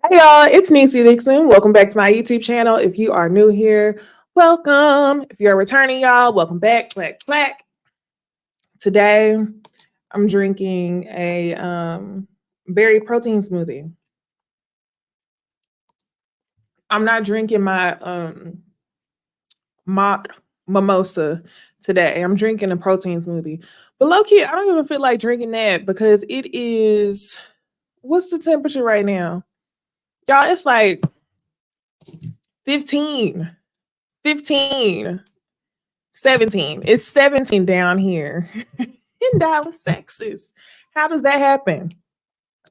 Hey y'all, it's Necey Dixon. Welcome back to my YouTube channel. If you are new here, welcome. If you're returning, y'all, welcome back. Clack clack. Today, I'm drinking a berry protein smoothie. I'm not drinking my mock mimosa today. I'm drinking a protein smoothie. But low key, I don't even feel like drinking that because it is what's the temperature right now? Y'all, it's like 15. 15. 17. It's 17 down here in Dallas, Texas. How does that happen?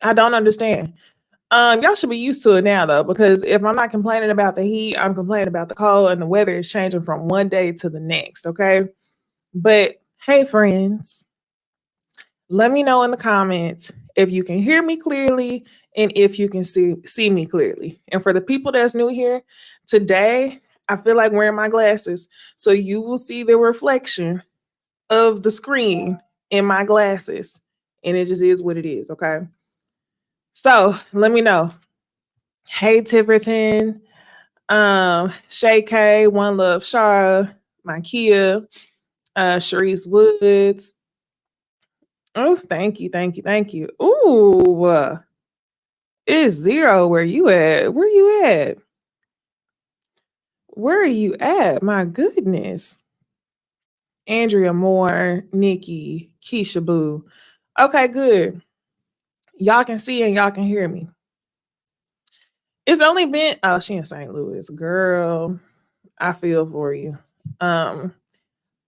I don't understand. Y'all should be used to it now though, because if I'm not complaining about the heat, I'm complaining about the cold and the weather is changing from one day to the next. Okay. But hey, friends, let me know in the comments if you can hear me clearly and if you can see me clearly. And for the people that's new here, today I feel like wearing my glasses so you will see the reflection of the screen in my glasses. And it just is what it is, okay? So let me know. Hey Tiverton, Shay K, One Love Shara, my Kia, Sharice Woods. Oh, thank you, thank you, thank you. Ooh, it's zero. Where you at? Where you at? Where are you at? My goodness. Andrea Moore, Nikki, Keisha Boo. Okay, good. Y'all can see and y'all can hear me. It's only been she in St. Louis. Girl, I feel for you. Um,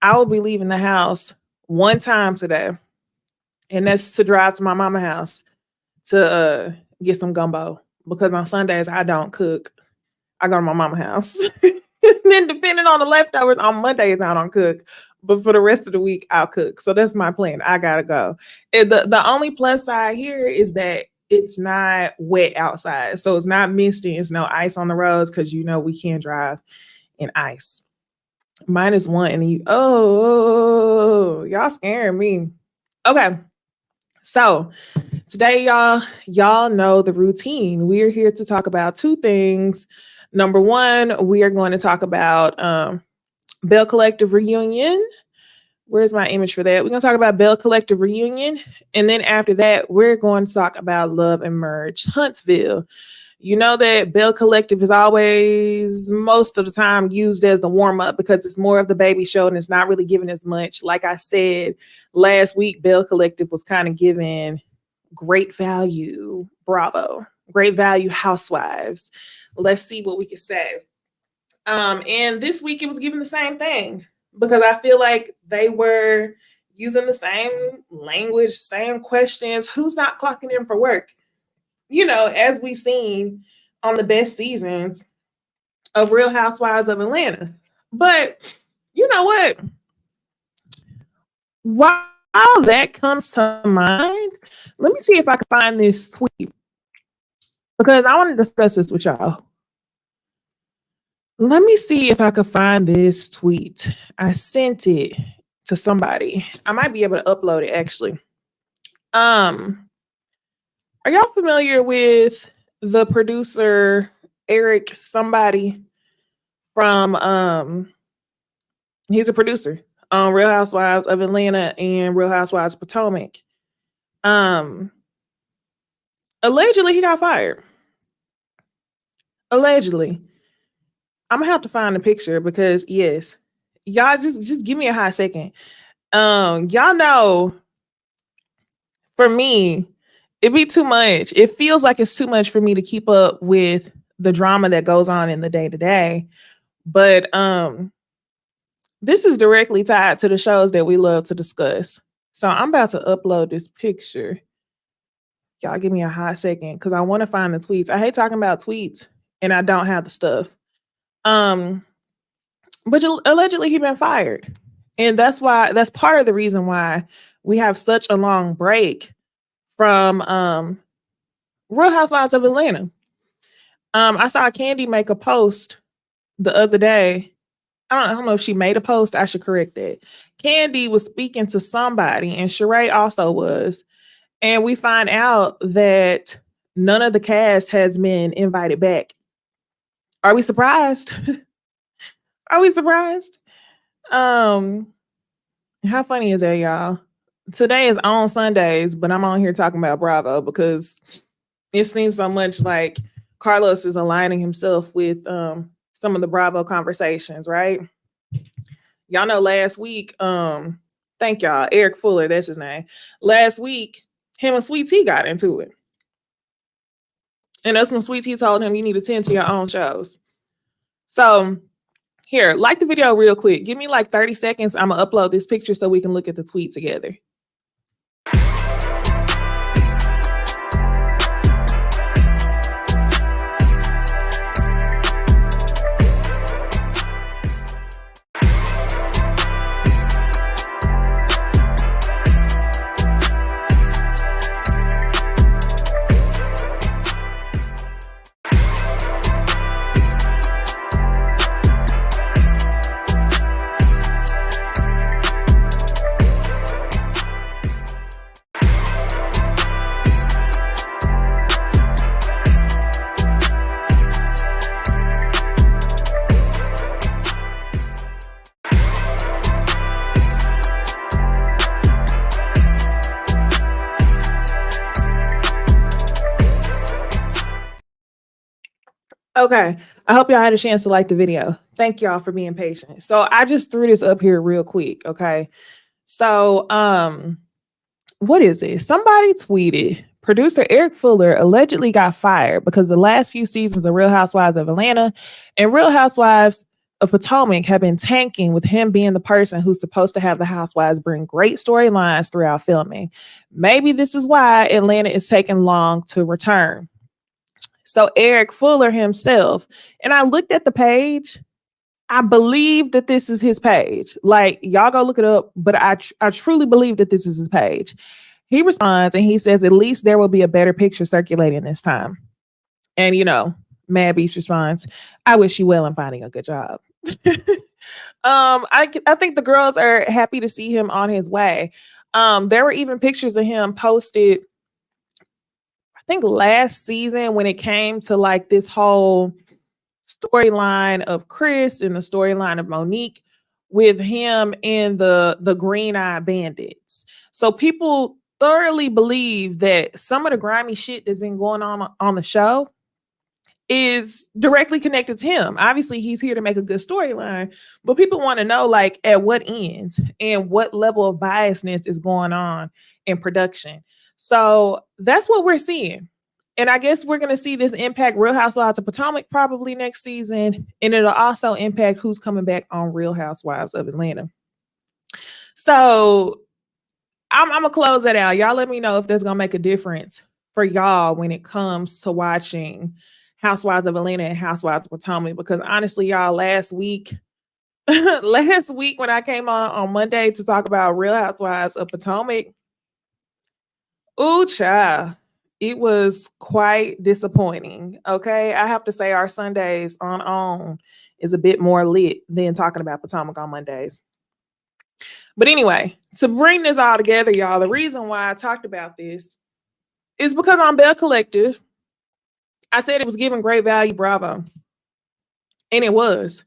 I will be leaving the house one time today, and that's to drive to my mama house to get some gumbo because on Sundays I don't cook. I go to my mama house. And then depending on the leftovers on Mondays I don't cook. But for the rest of the week I'll cook. So that's my plan. I gotta go. And the only plus side here is that it's not wet outside. So it's not misty. It's no ice on the roads because you know we can't drive in ice. -1 and you y'all scaring me. Okay. So today, y'all know the routine. We are here to talk about two things. Number one, we are going to talk about Bell Collective reunion. Where's my image for that? We're going to talk about Bell Collective reunion. And then after that, we're going to talk about Love and Merge Huntsville. You know that Bell Collective is always, most of the time, used as the warm up because it's more of the baby show and it's not really giving as much. Like I said last week, Bell Collective was kind of giving great value. Bravo. Great value housewives. Let's see what we can say. And this week it was giving the same thing because I feel like they were using the same language, same questions. Who's not clocking in for work? You know, as we've seen on the best seasons of Real Housewives of Atlanta. But you know what? While that comes to mind, let me see if I can find this tweet because I want to discuss this with y'all. Let me see if I could find this tweet. I sent it to somebody. I might be able to upload it actually. Are y'all familiar with the producer Eric somebody from he's a producer on Real Housewives of Atlanta and Real Housewives of Potomac. Um Allegedly he got fired. Allegedly. I'm gonna have to find a picture because yes, y'all just give me a hot second. Y'all know for me, it'd be too much. It feels like it's too much for me to keep up with the drama that goes on in the day to day. But this is directly tied to the shows that we love to discuss. So I'm about to upload this picture. Y'all give me a hot second because I want to find the tweets. I hate talking about tweets and I don't have the stuff. Um, but allegedly he been fired. And that's part of the reason why we have such a long break from Real Housewives of Atlanta. I saw Candy make a post the other day. I don't know if she made a post. I should correct that. Candy was speaking to somebody, and Sheree also was. And we find out that None of the cast has been invited back. Are we surprised? Are we surprised? Um, how funny is that, y'all? Today is on Sundays, but I'm on here talking about Bravo because it seems so much like Carlos is aligning himself with some of the Bravo conversations, right? Y'all know last week, thank y'all, Eric Fuller, that's his name. Last week, him and Sweet Tea got into it. And that's when Sweet Tea told him you need to tend to your own shows. So here, like the video real quick. Give me like 30 seconds. I'm gonna upload this picture so we can look at the tweet together. Okay. I hope y'all had a chance to like the video. Thank y'all for being patient. So I just threw this up here real quick. Okay. So, what is it? Somebody tweeted producer Eric Fuller allegedly got fired because the last few seasons of Real Housewives of Atlanta and Real Housewives of Potomac have been tanking, with him being the person who's supposed to have the housewives bring great storylines throughout filming. Maybe this is why Atlanta is taking long to return. So Eric Fuller himself, and I looked at the page. I believe that this is his page. Like, y'all go look it up, but I truly believe that this is his page. He responds and he says, at least there will be a better picture circulating this time. And, you know, Mad Beast responds, I wish you well in finding a good job. I think the girls are happy to see him on his way. There were even pictures of him posted, I think last season, when it came to like this whole storyline of Chris and the storyline of Monique, with him and the Green Eye Bandits. So people thoroughly believe that some of the grimy shit that's been going on the show is directly connected to him. Obviously, he's here to make a good storyline, but people want to know, like, at what end and what level of biasness is going on in production. So that's what we're seeing. And I guess we're going to see this impact Real Housewives of Potomac probably next season. And it'll also impact who's coming back on Real Housewives of Atlanta. So I'm going to close that out. Y'all let me know if that's going to make a difference for y'all when it comes to watching Housewives of Atlanta and Housewives of Potomac. Because honestly, y'all, last week when I came on Monday to talk about Real Housewives of Potomac, ooh, child, it was quite disappointing. Okay. I have to say our Sundays on is a bit more lit than talking about Potomac on Mondays. But anyway, to bring this all together, y'all, the reason why I talked about this is because on Bell Collective, I said it was giving great value, Bravo. And it was.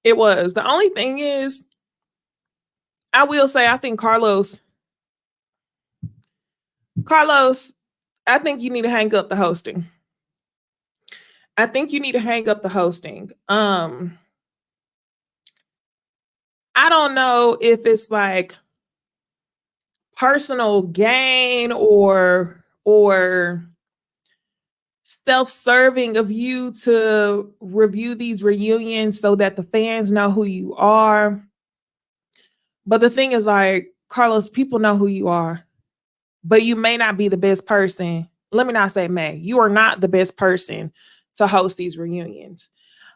It was. The only thing is, I will say, I think Carlos, I think you need to hang up the hosting. I don't know if it's like personal gain or self-serving of you to review these reunions so that the fans know who you are. But the thing is, like, Carlos, people know who you are, but you may not be the best person. Let me not say may. You are not the best person to host these reunions.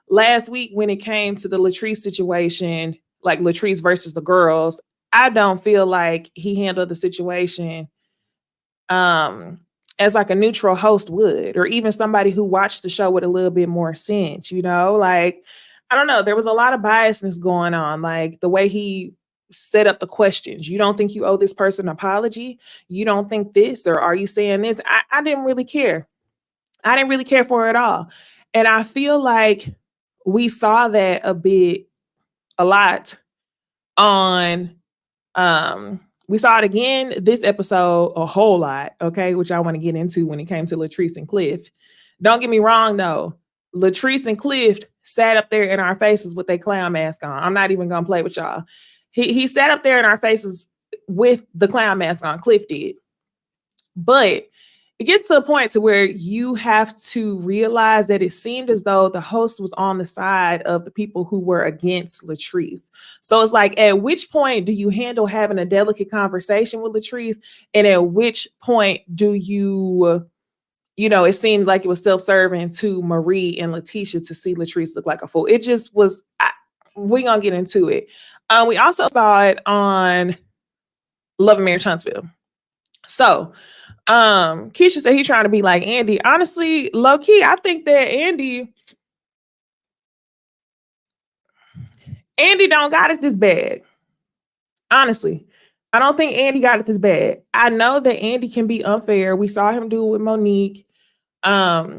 Last week, when it came to the Latrice situation, like Latrice versus the girls, I don't feel like he handled the situation as like a neutral host would, or even somebody who watched the show with a little bit more sense, you know? Like, I don't know. There was a lot of biasness going on, like the way he set up the questions. You don't think you owe this person an apology? You don't think this, or are you saying this? I didn't really care. I didn't really care for her at all. And I feel like we saw that a lot on we saw it again this episode a whole lot, okay, which I want to get into when it came to Latrice and Cliff. Don't get me wrong though. Latrice and Cliff sat up there in our faces with their clown mask on. I'm not even gonna play with y'all. He sat up there in our faces with the clown mask on. Cliff did. But it gets to a point to where you have to realize that it seemed as though the host was on the side of the people who were against Latrice. So it's like, at which point do you handle having a delicate conversation with Latrice? And at which point do you, it seemed like it was self-serving to Marie and Letitia to see Latrice look like a fool. It just was, we're going to get into it. We also saw it on Love and Marriage Huntsville. So, Keisha said he's trying to be like Andy. Honestly, low key, I think that Andy don't got it this bad. Honestly, I don't think Andy got it this bad. I know that Andy can be unfair. We saw him do it with Monique. But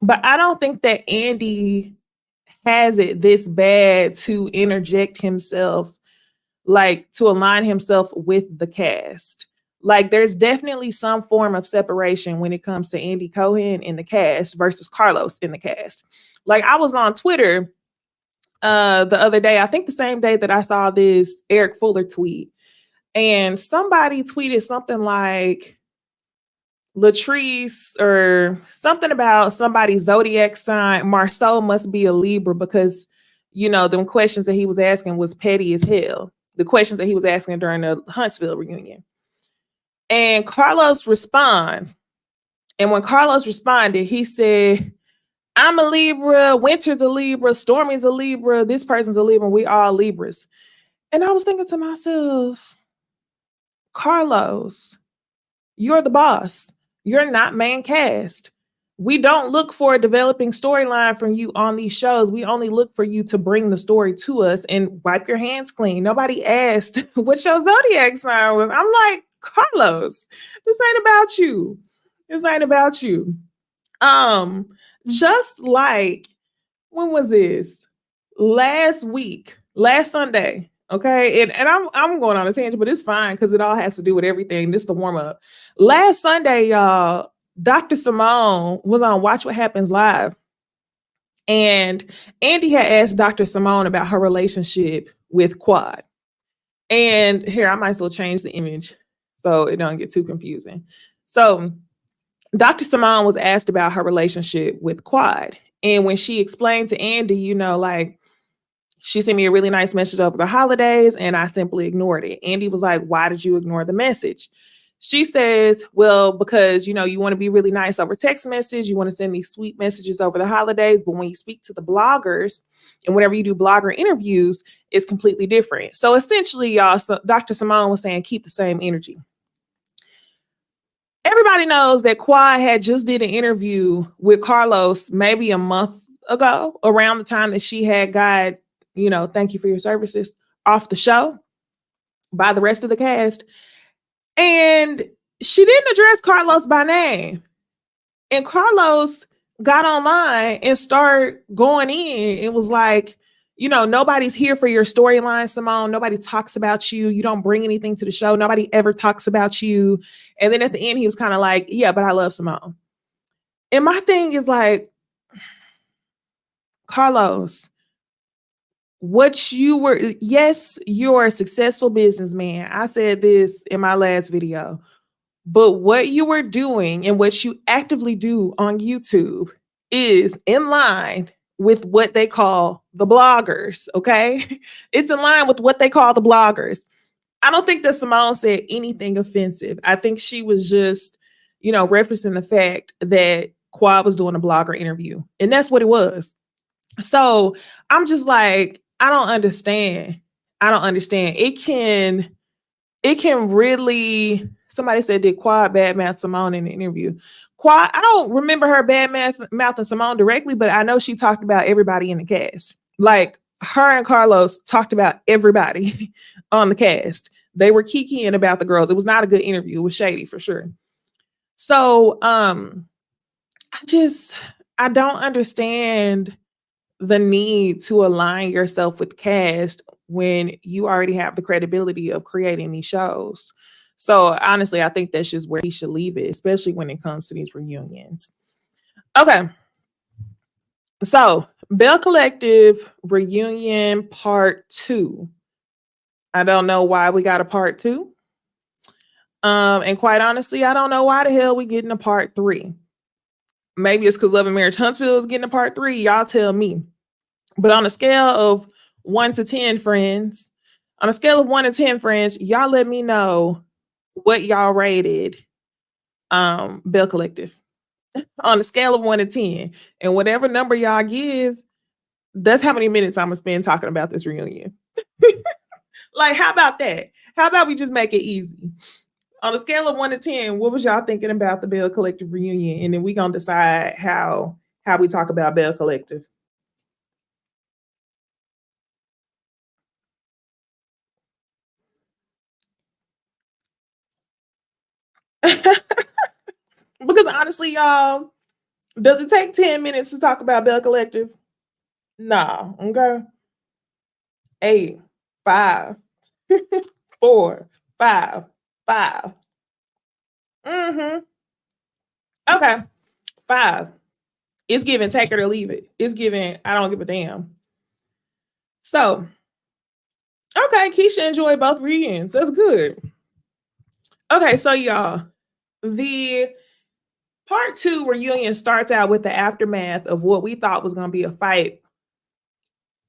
I don't think that Andy has it this bad to interject himself, like to align himself with the cast. Like there's definitely some form of separation when it comes to Andy Cohen in the cast versus Carlos in the cast. Like I was on Twitter the other day, I think the same day that I saw this Eric Fuller tweet, and somebody tweeted something like Latrice or something about somebody's zodiac sign. Marceau must be a Libra because, them questions that he was asking was petty as hell. The questions that he was asking during the Huntsville reunion. And Carlos responds. And when Carlos responded, he said, I'm a Libra, Winter's a Libra, Stormy's a Libra, this person's a Libra, we all Libras. And I was thinking to myself, Carlos, you're the boss. You're not main cast. We don't look for a developing storyline from you on these shows. We only look for you to bring the story to us and wipe your hands clean. Nobody asked what your zodiac sign was. I'm like, Carlos, this ain't about you. This ain't about you. Just like, when was this? Last Sunday. Okay. And I'm going on a tangent, but it's fine because it all has to do with everything. This is the warm up. Last Sunday, y'all, Dr. Simone was on Watch What Happens Live. And Andy had asked Dr. Simone about her relationship with Quad. And here, I might as well change the image so it don't get too confusing. So Dr. Simone was asked about her relationship with Quad. And when she explained to Andy, like, she sent me a really nice message over the holidays and I simply ignored it. Andy was like, why did you ignore the message? She says, well, because, you want to be really nice over text message. You want to send these sweet messages over the holidays. But when you speak to the bloggers and whenever you do blogger interviews, it's completely different. So essentially, y'all, Dr. Simone was saying, keep the same energy. Everybody knows that Quad had just did an interview with Carlos maybe a month ago, around the time that she had got, thank you for your services off the show by the rest of the cast. And she didn't address Carlos by name. And Carlos got online and started going in. It was like, nobody's here for your storyline, Simone. Nobody talks about you. You don't bring anything to the show. Nobody ever talks about you. And then at the end, he was kind of like, yeah, but I love Simone. And my thing is like, Carlos, yes, you're a successful businessman. I said this in my last video, but what you were doing and what you actively do on YouTube is in line with what they call the bloggers. Okay. It's in line with what they call the bloggers. I don't think that Simone said anything offensive. I think she was just, referencing the fact that Quad was doing a blogger interview, and that's what it was. So I'm just like, I don't understand. It can really, somebody said, did Quad badmouth Simone in the interview? Quad, I don't remember her badmouthing Simone directly, but I know she talked about everybody in the cast. Like her and Carlos talked about everybody on the cast. They were kikiing about the girls. It was not a good interview. It was shady for sure. So I don't understand the need to align yourself with cast when you already have the credibility of creating these shows. So honestly, I think that's just where he should leave it, especially when it comes to these reunions. Okay. So Bell Collective reunion part 2. I don't know why we got a part 2. And quite honestly, I don't know why the hell we getting a part 3. Maybe it's because Love and Marriage Huntsville is getting a part 3. Y'all tell me. But on a scale of 1 to 10, friends, on a scale of 1 to 10, friends, y'all let me know what y'all rated Bell Collective on a scale of 1 to 10. And whatever number y'all give, that's how many minutes I'm gonna spend talking about this reunion. Like, how about that? How about we just make it easy? On a scale of 1 to 10, what was y'all thinking about the Bell Collective reunion? And then we gonna decide how we talk about Bell Collective. Because honestly, y'all, does it take 10 minutes to talk about Bell Collective? No. Okay. 8, 5, 4, 5, 5. Mm-hmm. Okay. 5. It's giving take it or leave it. It's giving I don't give a damn. So, okay, Keisha enjoyed both reunions. That's good. Okay, so y'all, the part 2 reunion starts out with the aftermath of what we thought was going to be a fight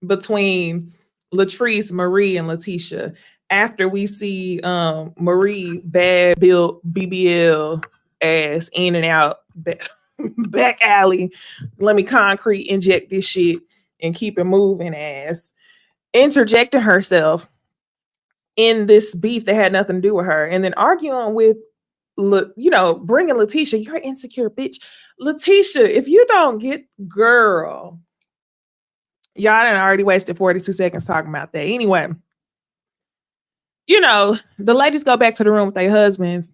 between Latrice, Marie, and Letitia. After we see Marie bad built BBL ass in and out back alley. Let me concrete inject this shit and keep it moving ass. Interjecting herself in this beef that had nothing to do with her, and then arguing with, bringing Letitia, you're an insecure bitch. Letitia, if you don't get, girl, y'all done already wasted 42 seconds talking about that. Anyway, the ladies go back to the room with their husbands.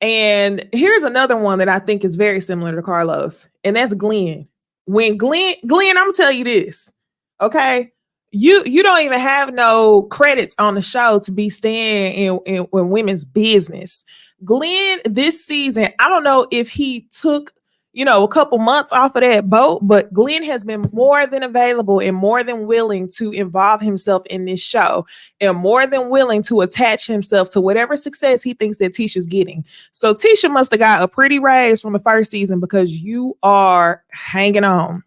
And here's another one that I think is very similar to Carlos, and that's Glenn. When Glenn, I'm gonna tell you this, okay? You don't even have no credits on the show to be staying in women's business. Glenn, this season, I don't know if he took a couple months off of that boat, but Glenn has been more than available and more than willing to involve himself in this show and more than willing to attach himself to whatever success he thinks that Tisha's getting. So Tisha must have got a pretty raise from the first season because you are hanging on.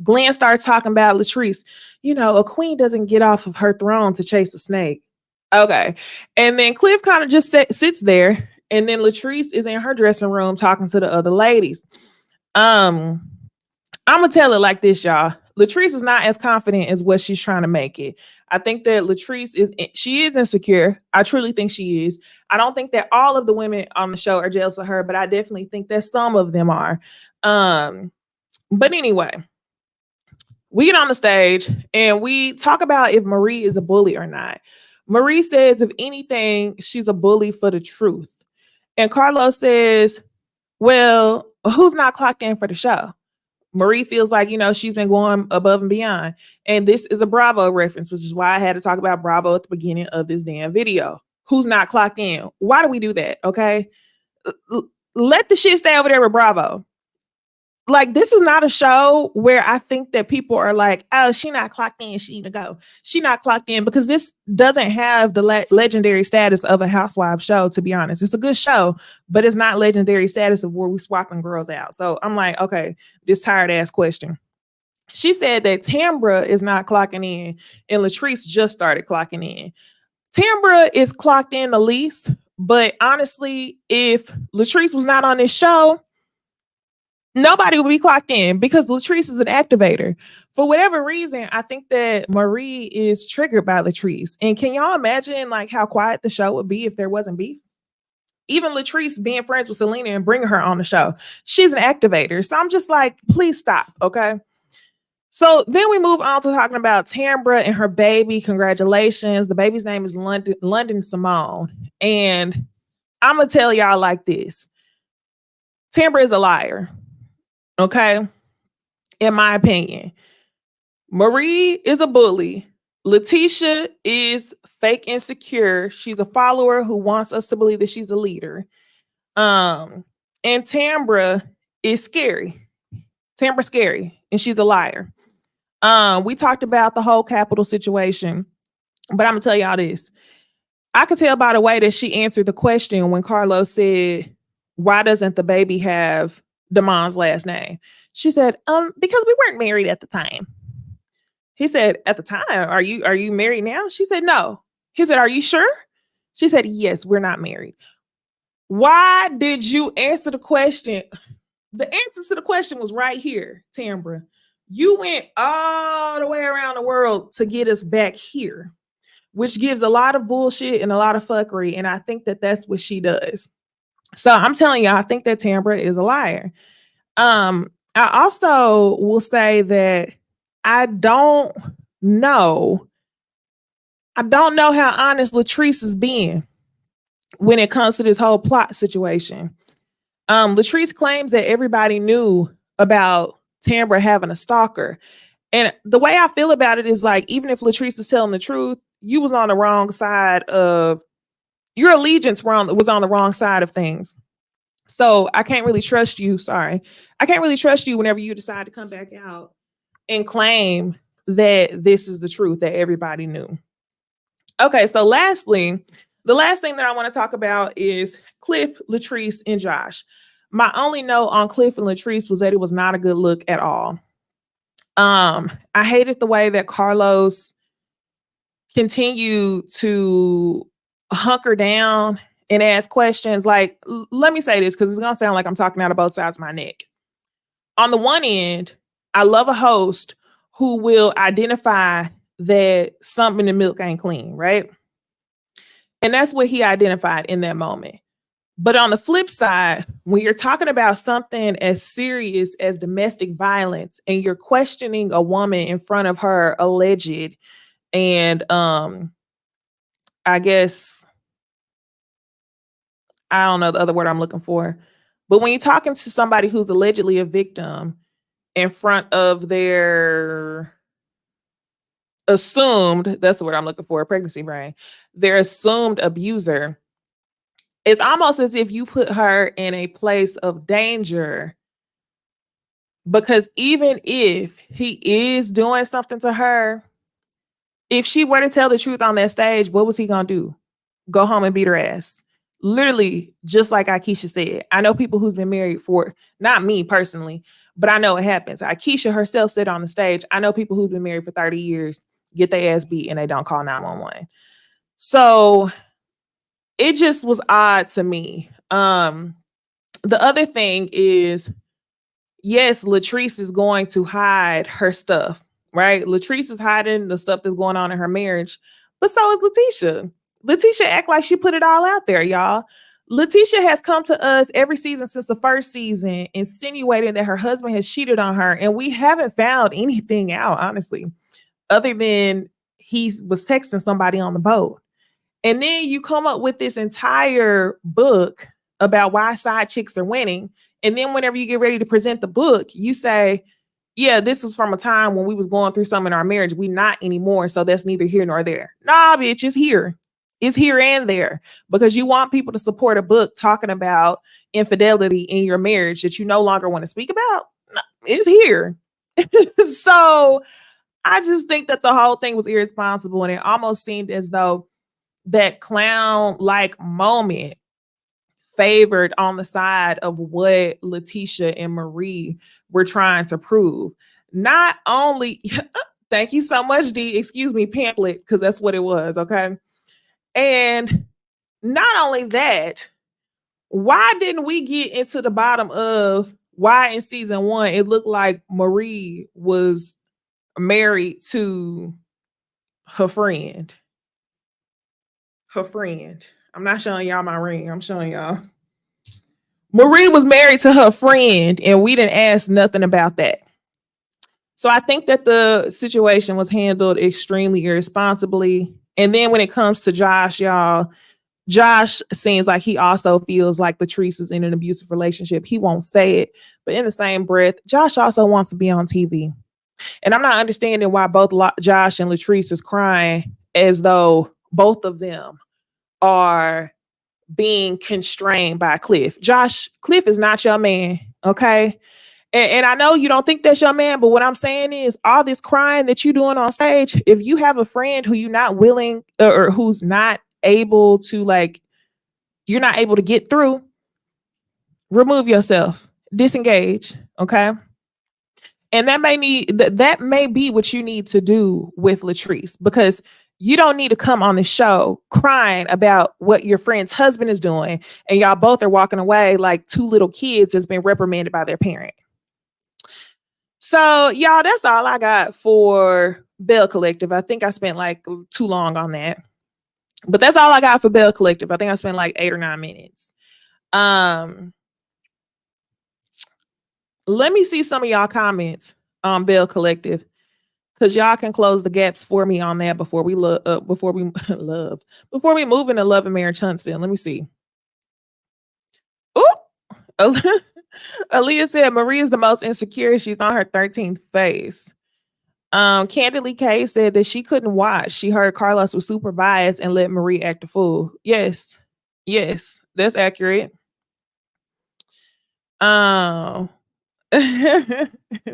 Glenn starts talking about Latrice. A queen doesn't get off of her throne to chase a snake. Okay. And then Cliff kind of just sits there. And then Latrice is in her dressing room talking to the other ladies. I'm gonna tell it like this, y'all. Latrice is not as confident as what she's trying to make it. I think that Latrice is insecure. I truly think she is. I don't think that all of the women on the show are jealous of her, but I definitely think that some of them are. But anyway, we get on the stage and we talk about if Marie is a bully or not. Marie says, if anything, she's a bully for the truth. And Carlos says, well, who's not clocked in for the show? Marie feels like, she's been going above and beyond. And this is a Bravo reference, which is why I had to talk about Bravo at the beginning of this damn video. Who's not clocked in? Why do we do that? Okay. Let the shit stay over there with Bravo. Like, this is not a show where I think that people are like, oh, she not clocked in, she need to go. She not clocked in, because this doesn't have the legendary status of a housewife show, to be honest. It's a good show, but it's not legendary status of where we swapping girls out. So I'm like, okay, this tired ass question. She said that Tambra is not clocking in, and Latrice just started clocking in. Tambra is clocked in the least, but honestly, if Latrice was not on this show, nobody will be clocked in because Latrice is an activator. For whatever reason, I think that Marie is triggered by Latrice. And can y'all imagine like how quiet the show would be if there wasn't beef? Even Latrice being friends with Selena and bringing her on the show. She's an activator. So I'm just like, please stop, okay? So then we move on to talking about Tambra and her baby. Congratulations. The baby's name is London Simone. And I'm going to tell y'all like this. Tambra is a liar. Okay. In my opinion, Marie is a bully. Letitia is fake insecure. She's a follower who wants us to believe that she's a leader. Um, and Tambra is scary. Tambra's scary, and she's a liar. We talked about the whole capital situation, but I'm gonna tell y'all this. I could tell by the way that she answered the question when Carlos said, "Why doesn't the baby have Damon's last name?" She said, because we weren't married at the time." He said, "At the time, are you married now?" She said, "No." He said, "Are you sure?" She said, "Yes, we're not married." Why did you answer the question? The answer to the question was right here, Tambra. You went all the way around the world to get us back here, which gives a lot of bullshit and a lot of fuckery. And I think that that's what she does. So I'm telling you, I think that Tambra is a liar. I also will say that I don't know. I don't know how honest Latrice is being when it comes to this whole plot situation. Latrice claims that everybody knew about Tambra having a stalker. And the way I feel about it is like, even if Latrice is telling the truth, you was on the wrong side of your allegiance was on the wrong side of things. So I can't really trust you. Sorry. I can't really trust you whenever you decide to come back out and claim that this is the truth that everybody knew. Okay, so lastly, the last thing that I want to talk about is Cliff, Latrice, and Josh. My only note on Cliff and Latrice was that it was not a good look at all. I hated the way that Carlos continued to hunker down and ask questions. Like, let me say this because it's gonna sound like I'm talking out of both sides of my neck. On the one end, I love a host who will identify that something in the milk ain't clean, right? And that's what he identified in that moment. But on the flip side, when you're talking about something as serious as domestic violence and you're questioning a woman in front of her alleged and I guess I don't know the other word I'm looking for. But when you're talking to somebody who's allegedly a victim in front of their assumed, that's the word I'm looking for, pregnancy brain, their assumed abuser, it's almost as if you put her in a place of danger because even if he is doing something to her, if she were to tell the truth on that stage, what was he gonna do? Go home and beat her ass. Literally, just like Akeisha said. I know people who's been married for, not me personally, but I know it happens. Akeisha herself said on the stage, I know people who've been married for 30 years get their ass beat and they don't call 911. So it just was odd to me. The other thing is, yes, Latrice is going to hide her stuff, right? Latrice is hiding the stuff that's going on in her marriage, but so is Letitia. Letitia act like she put it all out there, y'all. Letitia has come to us every season since the first season, insinuating that her husband has cheated on her, and we haven't found anything out, honestly, other than he was texting somebody on the boat. And then you come up with this entire book about why side chicks are winning. And then whenever you get ready to present the book, you say, yeah, this was from a time when we was going through something in our marriage. We not anymore. So that's neither here nor there. Nah, bitch, it's here. It's here and there because you want people to support a book talking about infidelity in your marriage that you no longer want to speak about. No, it's here. So I just think that the whole thing was irresponsible. And it almost seemed as though that clown like moment favored on the side of what Letitia and Marie were trying to prove. Not only, thank you so much, D, excuse me, pamphlet, because that's what it was, okay? And not only that, why didn't we get into the bottom of why in season 1 it looked like Marie was married to her friend? Her friend. I'm not showing y'all my ring. I'm showing y'all. Marie was married to her friend, and we didn't ask nothing about that. So I think that the situation was handled extremely irresponsibly. And then when it comes to Josh, y'all, Josh seems like he also feels like Latrice is in an abusive relationship. He won't say it, but in the same breath, Josh also wants to be on TV. And I'm not understanding why both Josh and Latrice is crying as though both of them are being constrained by Cliff. Josh, Cliff is not your man, okay? And I know you don't think that's your man, but what I'm saying is all this crying that you're doing on stage, if you have a friend who you're not willing or who's not able to like, you're not able to get through, remove yourself, disengage, okay? And that may be what you need to do with Latrice, because you don't need to come on the show crying about what your friend's husband is doing and y'all both are walking away like two little kids that's been reprimanded by their parent. So y'all, that's all I got for Bell Collective. I think I spent like too long on that, but that's all I got for Bell Collective. I think I spent like 8 or 9 minutes. Let me see some of y'all comments on Bell Collective, because y'all can close the gaps for me on that before we before we before we move into Love and Marriage Huntsville. Let me see. Oh, Aaliyah said Marie is the most insecure. She's on her 13th face. Candidly K said that she couldn't watch. She heard Carlos was super biased and let Marie act a fool. Yes, that's accurate.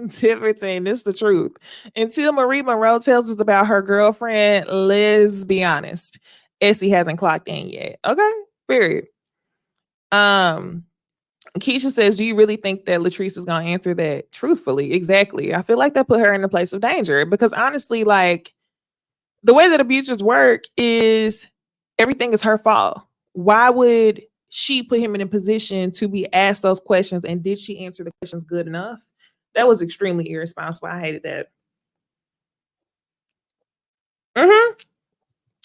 Tiverton, this is the truth. Until Marie Monroe tells us about her girlfriend, let's be honest. Essie hasn't clocked in yet. Okay, period. Keisha says, do you really think that Latrice is going to answer that truthfully? Exactly. I feel like that put her in a place of danger, because honestly, like, the way that abusers work is everything is her fault. Why would she put him in a position to be asked those questions? And did she answer the questions good enough? That was extremely irresponsible. I hated that. Mm-hmm.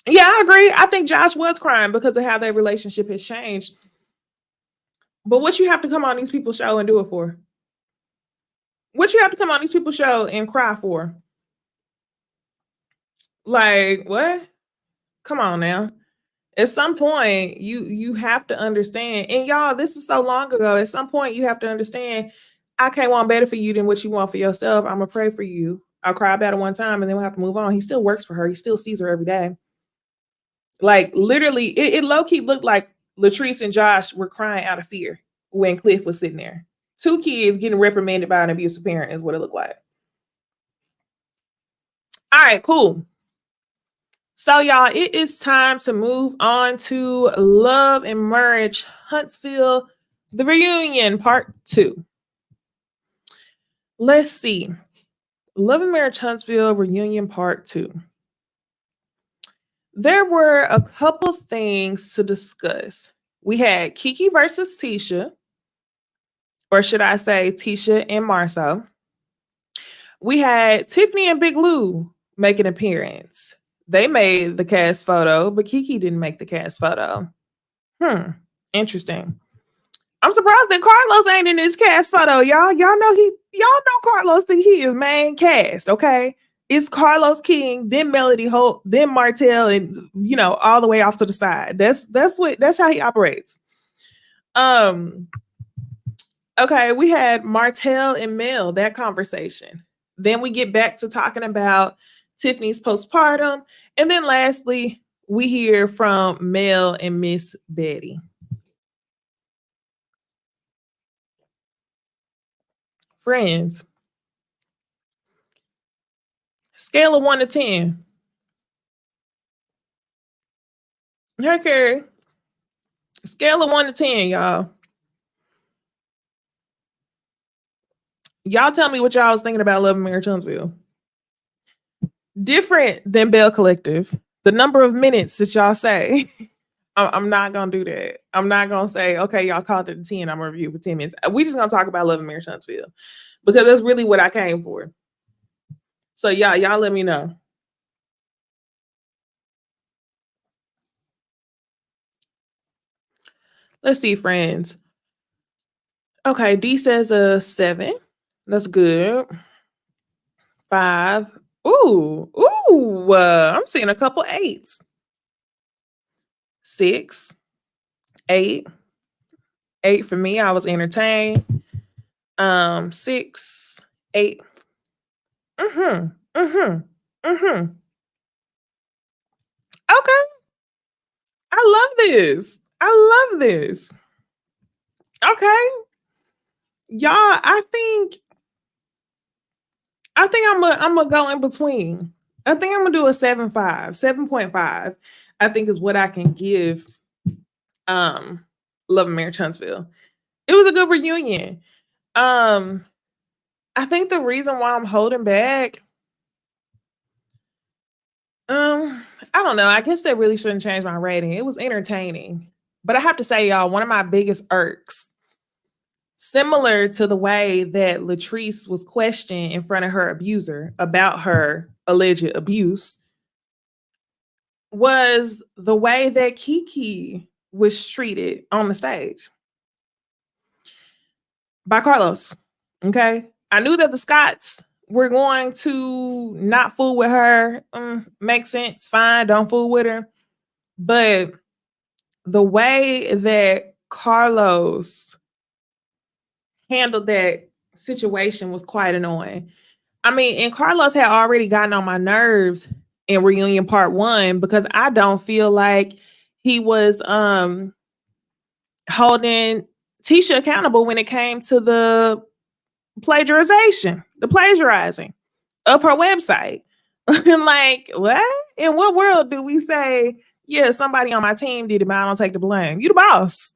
Yeah, I agree. I think Josh was crying because of how their relationship has changed. But what you have to come on these people's show and do it for? What you have to come on these people's show and cry for? Like, what? Come on now. At some point, you have to understand. And y'all, this is so long ago. At some point, you have to understand, I can't want better for you than what you want for yourself. I'm gonna pray for you. I'll cry about it one time and then we'll have to move on. He still works for her. He still sees her every day. Like, literally, it low-key looked like Latrice and Josh were crying out of fear when Cliff was sitting there. 2 kids getting reprimanded by an abusive parent is what it looked like. All right, cool. So, y'all, it is time to move on to Love and Marriage Huntsville, the reunion part 2. Let's see. Love and Marriage Huntsville reunion part 2. There were a couple things to discuss. We had Kiki versus Tisha, or should I say Tisha and Marceau. We had Tiffany and Big Lou make an appearance. They made the cast photo, but Kiki didn't make the cast photo. Interesting. I'm surprised that Carlos ain't in this cast photo, y'all. Y'all know Carlos think he is main cast, okay? It's Carlos King, then Melody Holt, then Martell, and all the way off to the side. That's how he operates. Okay, we had Martell and Mel, that conversation. Then we get back to talking about Tiffany's postpartum. And then lastly, we hear from Mel and Miss Betty. Friends, scale of 1 to 10. Hey, Carrie. Scale of 1 to 10, y'all. Y'all tell me what y'all was thinking about Love and Marriage Huntsville. Different than Bell Collective. The number of minutes that y'all say. I'm not going to do that. I'm not going to say, okay, y'all called it a 10. I'm going to review for 10 minutes. We just going to talk about Love and Marriage Huntsville, because that's really what I came for. So y'all let me know. Let's see, friends. Okay, D says a 7. That's good. 5. Ooh, I'm seeing a couple 8s. 6, 8. 8 for me. I was entertained. 6, 8. Mm-hmm. Mm-hmm. Mm-hmm. Okay. I love this. I love this. Okay. Y'all, I think I'm gonna go in between. I think I'm gonna do a 7.5. 7.5, I think is what I can give Love and Marriage Huntsville. It was a good reunion. Um, I think the reason why I'm holding back, I don't know. I guess that really shouldn't change my rating. It was entertaining. But I have to say, y'all, one of my biggest irks, similar to the way that Latrice was questioned in front of her abuser about her alleged abuse, was the way that Kiki was treated on the stage by Carlos. Okay. I knew that the Scots were going to not fool with her. Makes sense. Fine. Don't fool with her. But the way that Carlos handled that situation was quite annoying. I mean, and Carlos had already gotten on my nerves in reunion part 1 because I don't feel like he was holding Tisha accountable when it came to the plagiarizing of her website. Like, what? In what world do we say, yeah, somebody on my team did it, but I don't take the blame? You the boss.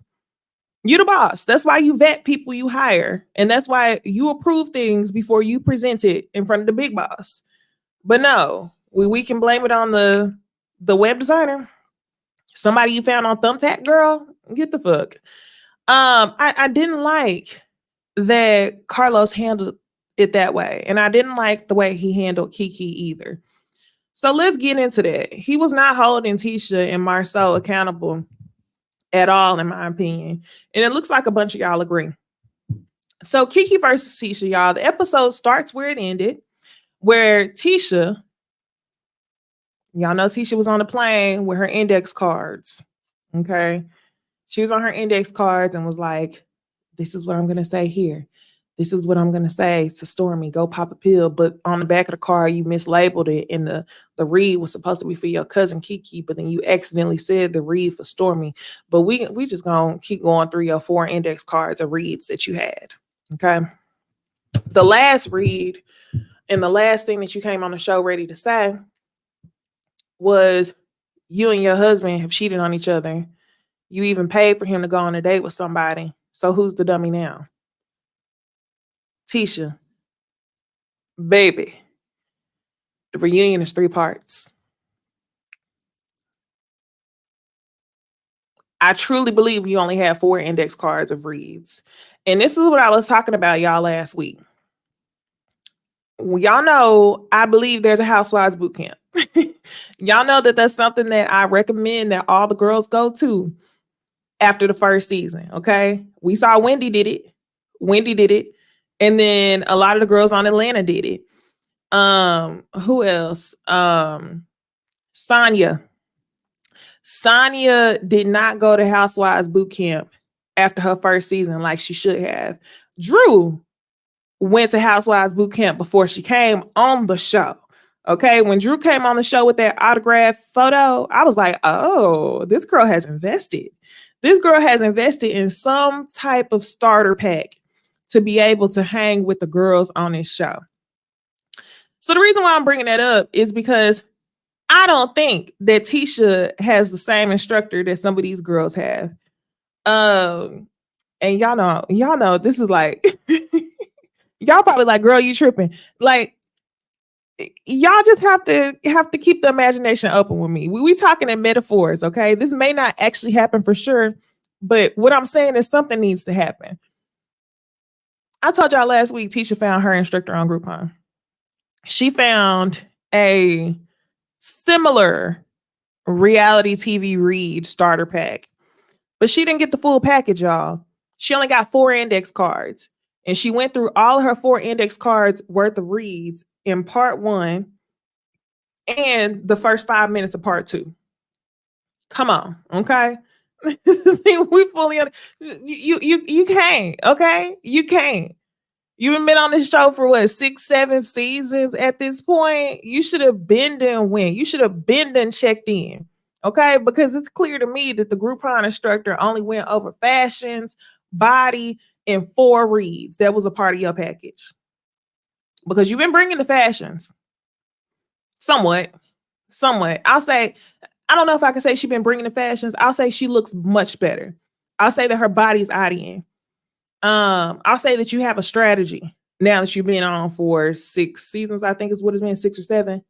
You the boss. That's why you vet people you hire. And that's why you approve things before you present it in front of the big boss. But no, we can blame it on the web designer. Somebody you found on Thumbtack, girl. Get the fuck. I didn't like that Carlos handled it that way. And I didn't like the way he handled Kiki either. So let's get into that. He was not holding Tisha and Marcel accountable at all, in my opinion. And it looks like a bunch of y'all agree. So Kiki versus Tisha, y'all. The episode starts where it ended, where Tisha, y'all know Tisha was on the plane with her index cards. Okay. She was on her index cards and was like, this is what I'm going to say here. This is what I'm going to say to Stormy. Go pop a pill. But on the back of the card, you mislabeled it. And the read was supposed to be for your cousin Kiki. But then you accidentally said the read for Stormy. But we just going to keep going through your 4 index cards of reads that you had. Okay. The last read and the last thing that you came on the show ready to say was you and your husband have cheated on each other. You even paid for him to go on a date with somebody. So who's the dummy now? Tisha. Baby. The reunion is 3 parts. I truly believe you only have 4 index cards of reads. And this is what I was talking about y'all last week. Y'all know I believe there's a Housewives boot camp. Y'all know that that's something that I recommend that all the girls go to after the first season. Okay. We saw Wendy did it. And then a lot of the girls on Atlanta did it. Who else? Sonya. Sonya did not go to Housewives boot camp after her first season like she should have. Drew went to Housewives boot camp before she came on the show. Okay, when Drew came on the show with that autograph photo, I was like, oh, this girl has invested. This girl has invested in some type of starter pack to be able to hang with the girls on this show. So the reason why I'm bringing that up is because I don't think that Tisha has the same instructor that some of these girls have. And y'all know this is like y'all probably like, girl, you tripping. Like, y'all just have to keep the imagination open with me. We talking in metaphors, okay? This may not actually happen for sure, but what I'm saying is something needs to happen. I told y'all last week Tisha found her instructor on Groupon. She found a similar reality TV read starter pack, but she didn't get the full package, y'all. She only got 4 index cards, and she went through all her 4 index cards worth of reads in part 1 and the first 5 minutes of part 2. Come on, okay? We fully you can't, okay? You can't. You've been on this show for what, 6, 7 seasons at this point? You should have been done when. You should have been done checked in. Okay? Because it's clear to me that the Groupon instructor only went over fashions, body, and 4 reads. That was a part of your package. Because you've been bringing the fashions. Somewhat. Somewhat. I'll say, I don't know if I can say she's been bringing the fashions. I'll say she looks much better. I'll say that her body's eyeing. I'll say that you have a strategy now that you've been on for 6 seasons, I think is what it's been, 6 or 7.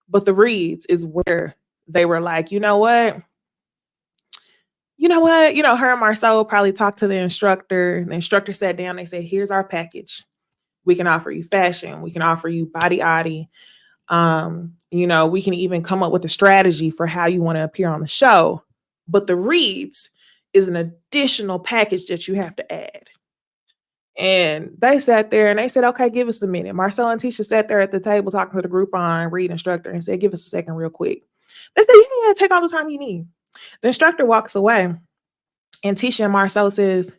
But the reads is where they were like, you know what? You know what? You know, her and Marcel probably talked to the instructor. The instructor sat down. They said, here's our package. We can offer you fashion. We can offer you body oddy. You know, we can even come up with a strategy for how you want to appear on the show. But the reads is an additional package that you have to add. And they sat there and they said, okay, give us a minute. Marcel and Tisha sat there at the table talking to the Groupon read instructor and said, give us a second real quick. They said, yeah, take all the time you need. The instructor walks away and Tisha and Marcel says,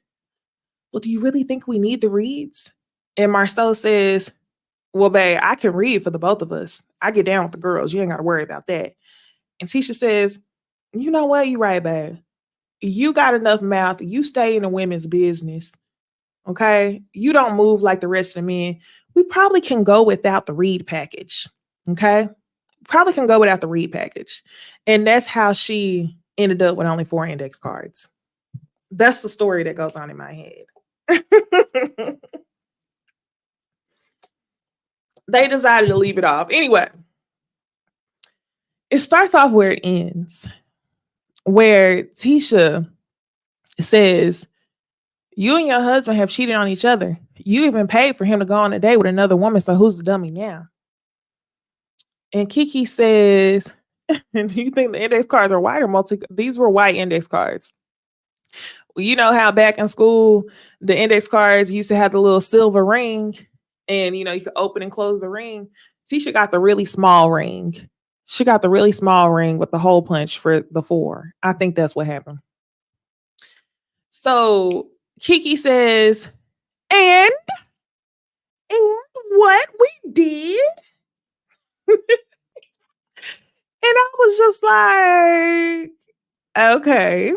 well, do you really think we need the reads? And Marcel says, well, babe, I can read for the both of us. I get down with the girls. You ain't got to worry about that. And Tisha says, you know what? You're right, babe. You got enough mouth. You stay in the women's business. Okay. You don't move like the rest of the men. We probably can go without the read package. Okay. Probably can go without the read package. And that's how she ended up with only 4 index cards. That's the story that goes on in my head. They decided to leave it off. Anyway, it starts off where it ends, where Tisha says, you and your husband have cheated on each other. You even paid for him to go on a date with another woman. So who's the dummy now? And Kiki says, and do you think the index cards are white or multi? These were white index cards. You know how back in school, the index cards used to have the little silver ring and, you know, you could open and close the ring. Tisha got the really small ring. She got the really small ring with the hole punch for the 4. I think that's what happened. So Kiki says, and what we did? And I was just like, okay.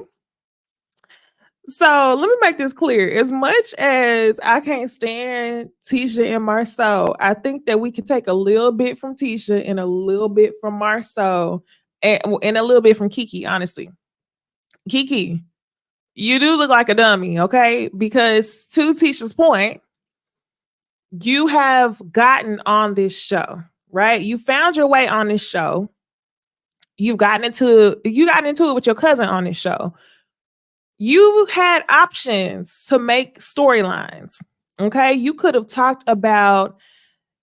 So let me make this clear. As much as I can't stand Tisha and Marcel, I think that we can take a little bit from Tisha and a little bit from Marcel and a little bit from Kiki, honestly. Kiki, you do look like a dummy, okay? Because to Tisha's point, you have gotten on this show, right? You found your way on this show. You got into it with your cousin on this show. You had options to make storylines. Okay. You could have talked about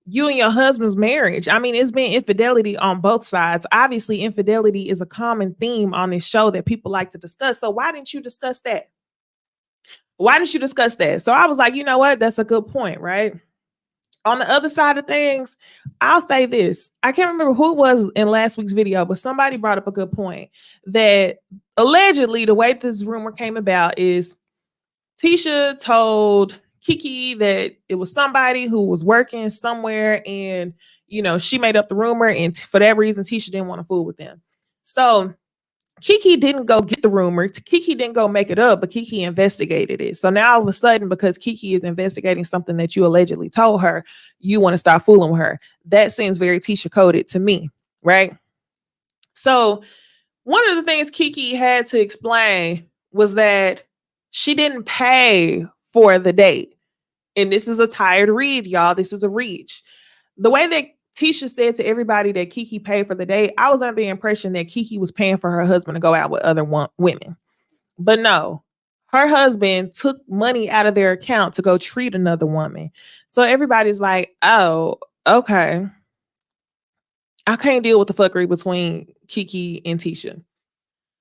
you and your husband's marriage. I mean, it's been infidelity on both sides. Obviously, infidelity is a common theme on this show that people like to discuss. So why didn't you discuss that? Why didn't you discuss that? So I was like, you know what? That's a good point, right? On the other side of things, I'll say this. I can't remember who it was in last week's video, but somebody brought up a good point that allegedly the way this rumor came about is Tisha told Kiki that it was somebody who was working somewhere and, you know, she made up the rumor. And for that reason, Tisha didn't want to fool with them. So Kiki didn't go get the rumor. Kiki didn't go make it up, but Kiki investigated it. So now all of a sudden, because Kiki is investigating something that you allegedly told her, you want to start fooling with her. That seems very Tisha coded to me, right? So one of the things Kiki had to explain was that she didn't pay for the date. And this is a tired read, y'all. This is a reach. The way that Tisha said to everybody that Kiki paid for the date, I was under the impression that Kiki was paying for her husband to go out with other women. But no, her husband took money out of their account to go treat another woman. So everybody's like, oh, okay. I can't deal with the fuckery between Kiki and Tisha.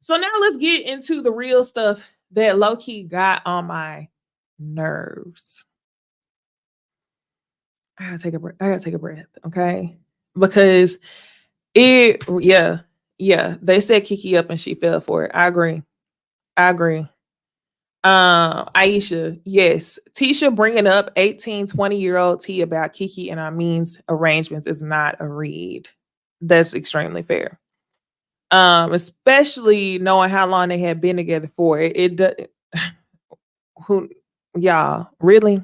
So now let's get into the real stuff that low-key got on my nerves. I gotta take a breath, okay? Because it Yeah, they set Kiki up and she fell for it. I agree. I agree. Aisha, yes. Tisha bringing up 18, 20-year-old T about Kiki and Amin's arrangements is not a read. That's extremely fair. Especially knowing how long they had been together for. Who y'all really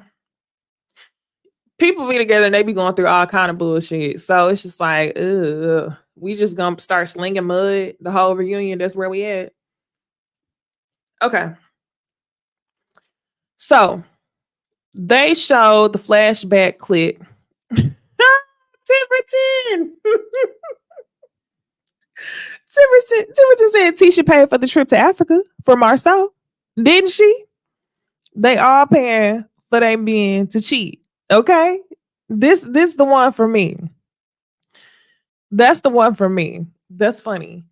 people be together and they be going through all kind of bullshit. So it's just like, ugh, we just gonna start slinging mud the whole reunion. That's where we at. Okay. So they showed the flashback clip. Tiverton. Tiverton said Tisha paid for the trip to Africa for Marcel. Didn't she? They all paying for they being to cheat. Okay. This the one for me. That's the one for me. That's funny.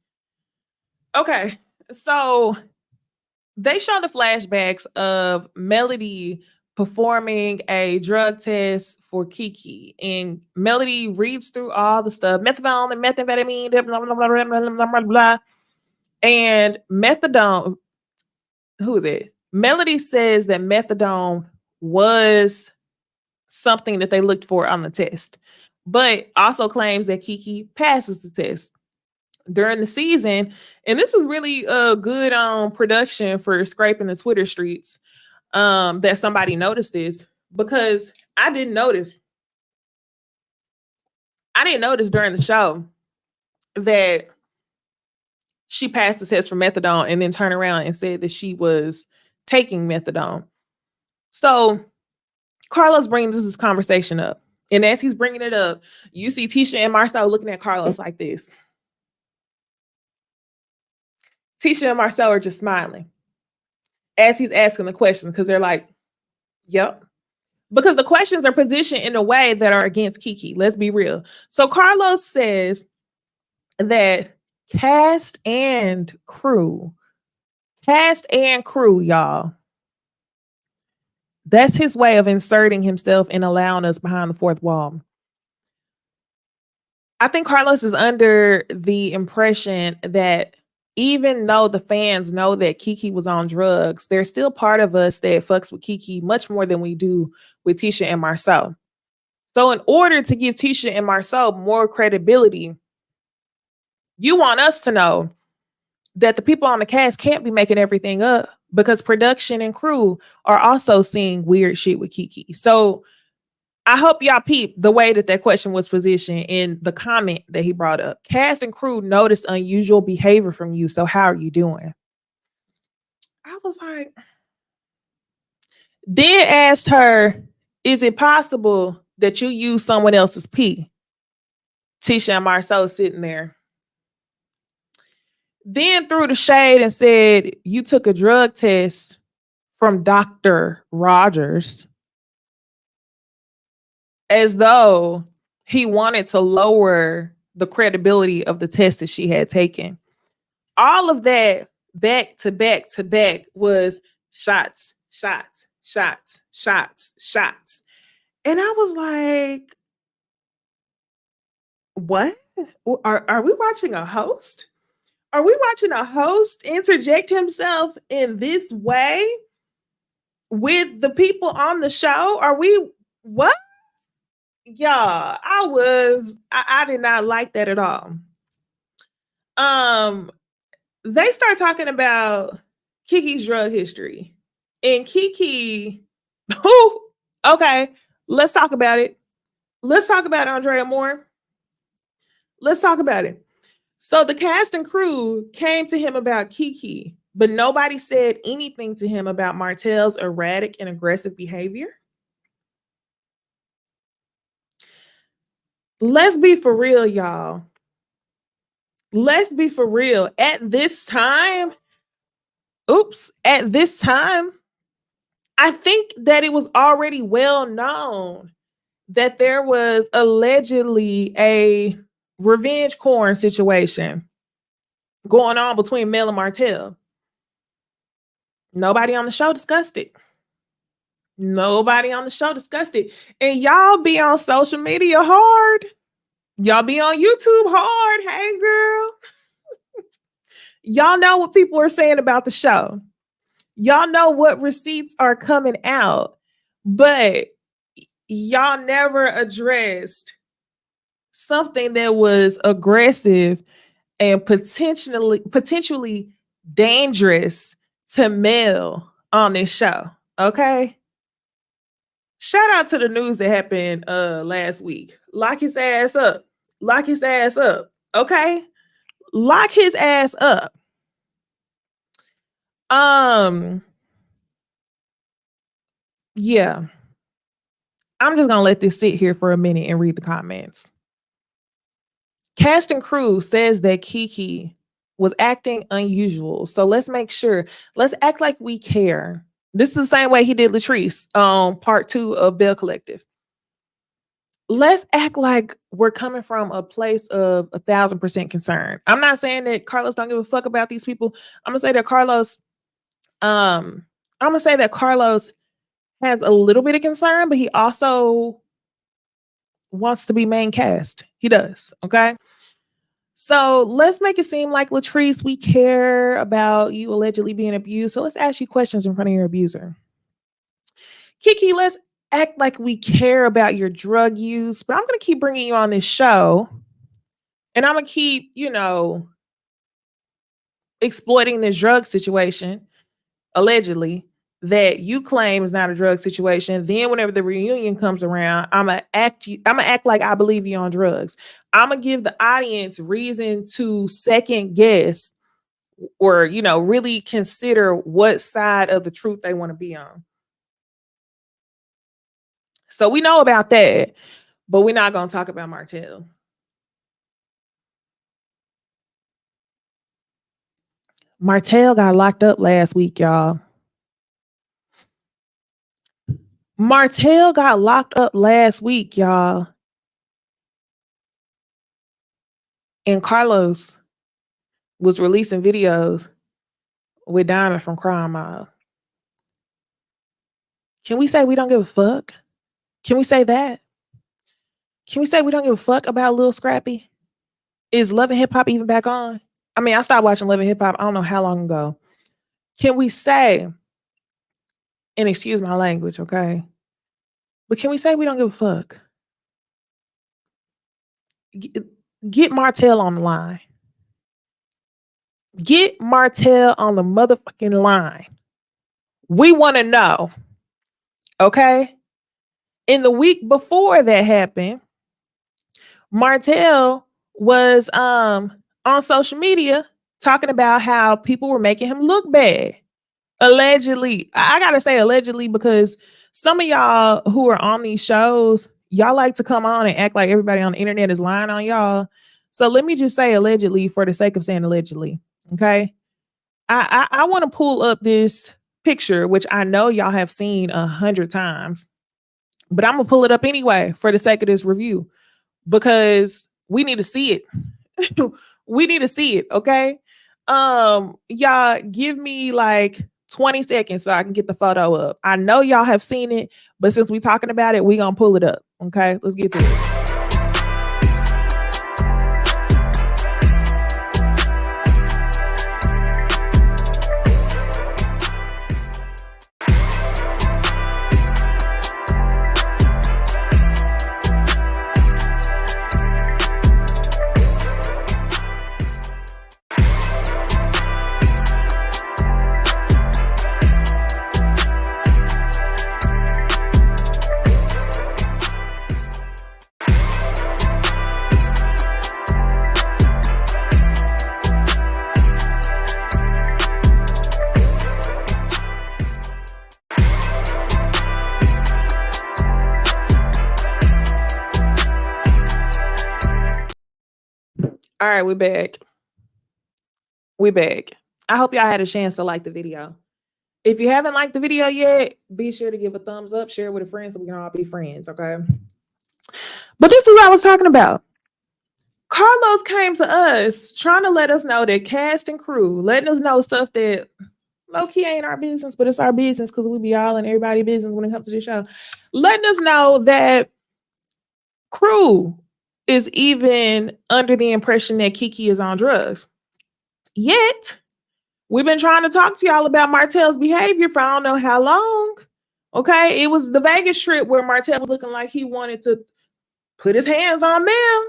Okay. So they show the flashbacks of Melody performing a drug test for Kiki. And Melody reads through all the stuff, methadone and methamphetamine, blah, blah, blah, blah, blah, blah, blah, blah. And methadone, who is it? Melody says that methadone was something that they looked for on the test, but also claims that Kiki passes the test during the season. And this is really good on production for scraping the Twitter streets, that somebody noticed this, because I didn't notice during the show that she passed the test for methadone and then turned around and said that she was taking methadone. So Carlos brings this conversation up. And as he's bringing it up, you see Tisha and Marcel looking at Carlos like this. Tisha and Marcel are just smiling as he's asking the questions, because they're like, yep. Because the questions are positioned in a way that are against Kiki. Let's be real. So Carlos says that cast and crew, y'all, that's his way of inserting himself and allowing us behind the fourth wall. I think Carlos is under the impression that even though the fans know that Kiki was on drugs, there's still part of us that fucks with Kiki much more than we do with Tisha and Marcel. So in order to give Tisha and Marcel more credibility, you want us to know that the people on the cast can't be making everything up, because production and crew are also seeing weird shit with Kiki. So I hope y'all peep the way that question was positioned in the comment that he brought up. Cast and crew noticed unusual behavior from you. So how are you doing? I was like, then asked her, is it possible that you use someone else's pee? Tisha and Marceau sitting there. Then threw the shade and said, you took a drug test from Dr. Rogers, as though he wanted to lower the credibility of the test that she had taken. All of that back to back to back was shots, shots, shots, shots, shots. And I was like, what? Are we watching a host? Are we watching a host interject himself in this way with the people on the show? Are we what? Yeah, I did not like that at all. They start talking about Kiki's drug history. And Kiki, okay, let's talk about it. Let's talk about Andrea Moore. Let's talk about it. So the cast and crew came to him about Kiki, but nobody said anything to him about Martell's erratic and aggressive behavior. Let's be for real, y'all. Let's be for real. At this time, I think that it was already well known that there was allegedly a revenge porn situation going on between Mel and Martell. Nobody on the show discussed it. Nobody on the show discussed it. And y'all be on social media hard. Y'all be on YouTube hard. Hey, girl. Y'all know what people are saying about the show. Y'all know what receipts are coming out, but y'all never addressed something that was aggressive and potentially dangerous to Mel on this show. Okay. Shout out to the news that happened last week. Lock his ass up. Lock his ass up. Okay. Lock his ass up. Yeah. I'm just gonna let this sit here for a minute and read the comments. Cast and crew says that Kiki was acting unusual. So let's make sure. Let's act like we care. This is the same way he did Latrice on part 2 of Bell Collective. Let's act like we're coming from a place of 1,000% concern. I'm not saying that Carlos don't give a fuck about these people. I'm gonna say that Carlos has a little bit of concern, but he also wants to be main cast. He does. Okay. So let's make it seem like Latrice, we care about you allegedly being abused. So let's ask you questions in front of your abuser. Kiki, let's act like we care about your drug use, but I'm going to keep bringing you on this show and I'm going to keep, exploiting this drug situation, allegedly, that you claim is not a drug situation. Then whenever the reunion comes around, I'm gonna act like I believe you on drugs. I'm gonna give the audience reason to second guess or really consider what side of the truth they want to be on. So we know about that, but we're not gonna talk about Martell. Martell got locked up last week, y'all. Martell got locked up last week, y'all. And Carlos was releasing videos with Diamond from Crime Mob. Can we say we don't give a fuck? Can we say that? Can we say we don't give a fuck about Lil Scrappy? Is Love and Hip Hop even back on? I mean, I stopped watching Love and Hip Hop, I don't know how long ago. Can we say, and excuse my language, okay? But can we say we don't give a fuck? Get Martell on the line. Get Martell on the motherfucking line. We want to know, okay? In the week before that happened, Martell was on social media talking about how people were making him look bad. Allegedly. I gotta say allegedly because some of y'all who are on these shows, y'all like to come on and act like everybody on the internet is lying on y'all. So let me just say allegedly for the sake of saying allegedly. Okay. I want to pull up this picture, which I know y'all have seen 100 times, but I'm gonna pull it up anyway for the sake of this review because we need to see it. We need to see it. Okay. Y'all give me like 20 seconds so I can get the photo up. I know y'all have seen it, but since we're talking about it, we're gonna pull it up. Okay, let's get to it. All right, we're back. We're back. I hope y'all had a chance to like the video. If you haven't liked the video yet, be sure to give a thumbs up, share it with a friend so we can all be friends, okay? But this is what I was talking about. Carlos came to us trying to let us know that cast and crew, letting us know stuff that low-key ain't our business, but it's our business because we be all in everybody's business when it comes to this show. Letting us know that crew is even under the impression that Kiki is on drugs. Yet, we've been trying to talk to y'all about Martell's behavior for I don't know how long. Okay, it was the Vegas trip where Martell was looking like he wanted to put his hands on Mel.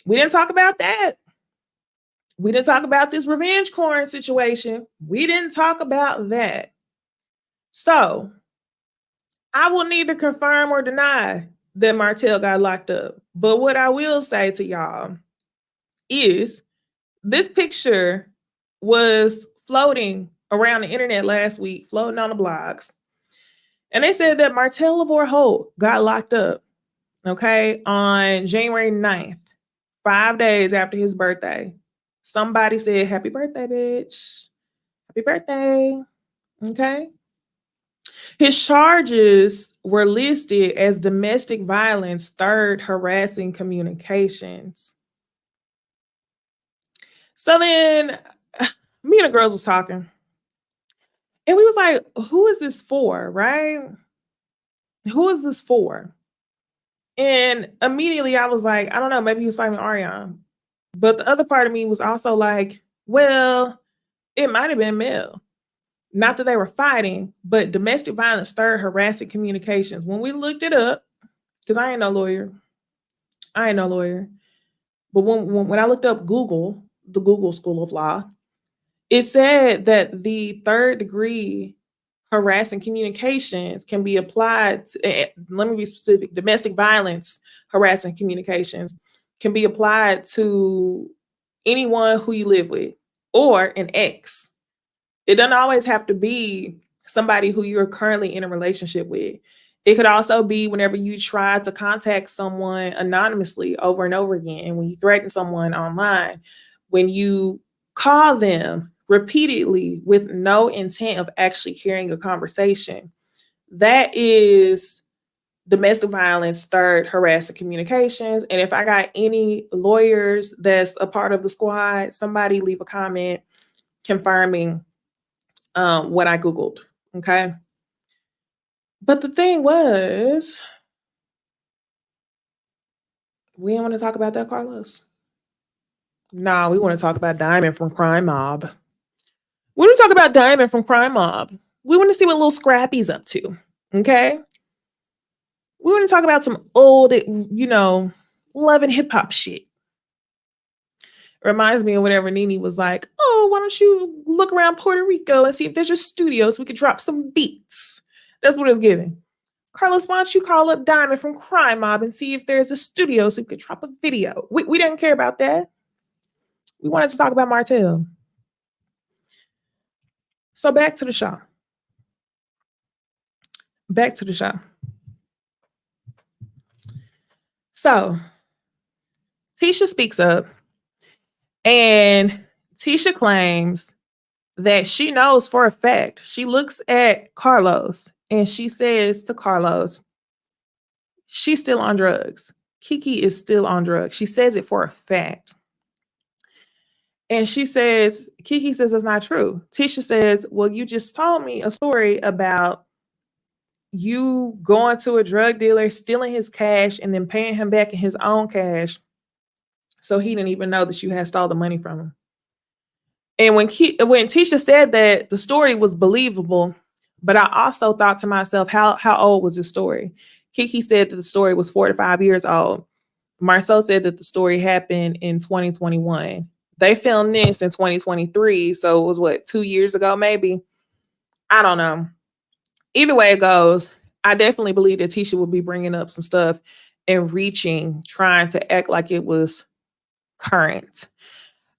We didn't talk about that. We didn't talk about this revenge corn situation. We didn't talk about that. So, I will neither confirm or deny that Martell got locked up. But what I will say to y'all is this picture was floating around the internet last week, floating on the blogs. And they said that Martell LaVore Holt got locked up, okay, on January 9th, 5 days after his birthday. Somebody said, happy birthday, bitch. Happy birthday. Okay. His charges were listed as domestic violence, third harassing communications. So then me and the girls was talking. And we was like, who is this for, right? Who is this for? And immediately I was like, I don't know, maybe he was fighting Ariane. But the other part of me was also like, well, it might have been Mel. Not that they were fighting, but domestic violence, third harassing communications. When we looked it up, because I ain't no lawyer. But when I looked up Google, the Google School of Law, it said that the third degree harassing communications can be applied to, let me be specific, domestic violence harassing communications can be applied to anyone who you live with or an ex. It doesn't always have to be somebody who you're currently in a relationship with. It could also be whenever you try to contact someone anonymously over and over again, when you threaten someone online, when you call them repeatedly with no intent of actually carrying a conversation. That is domestic violence, third harassing communications. And if I got any lawyers that's a part of the squad, somebody leave a comment confirming what I Googled. Okay. But the thing was, we didn't want to talk about that, Carlos. No, we want to talk about Diamond from Crime Mob. We want to talk about Diamond from Crime Mob. We want to see what little Scrappy's up to. Okay. We want to talk about some old, love and hip hop shit. Reminds me of whenever Nene was like, oh, why don't you look around Puerto Rico and see if there's a studio so we could drop some beats? That's what it's giving. Carlos, why don't you call up Diamond from Crime Mob and see if there's a studio so we could drop a video? We didn't care about that. We wanted to talk about Martell. So back to the show. So Tisha speaks up, and Tisha claims that she knows for a fact. She looks at Carlos and she says to Carlos, she's still on drugs. Kiki is still on drugs. She says it for a fact. And Kiki says it's not true. Tisha says, well, you just told me a story about you going to a drug dealer, stealing his cash, and then paying him back in his own cash. So he didn't even know that you had stole the money from him. And when Tisha said that, the story was believable, but I also thought to myself, how old was this story? Kiki said that the story was 4 to 5 years old. Marceau said that the story happened in 2021. They filmed this in 2023, so it was 2 years ago, maybe? I don't know. Either way it goes, I definitely believe that Tisha will be bringing up some stuff and trying to act like it was current.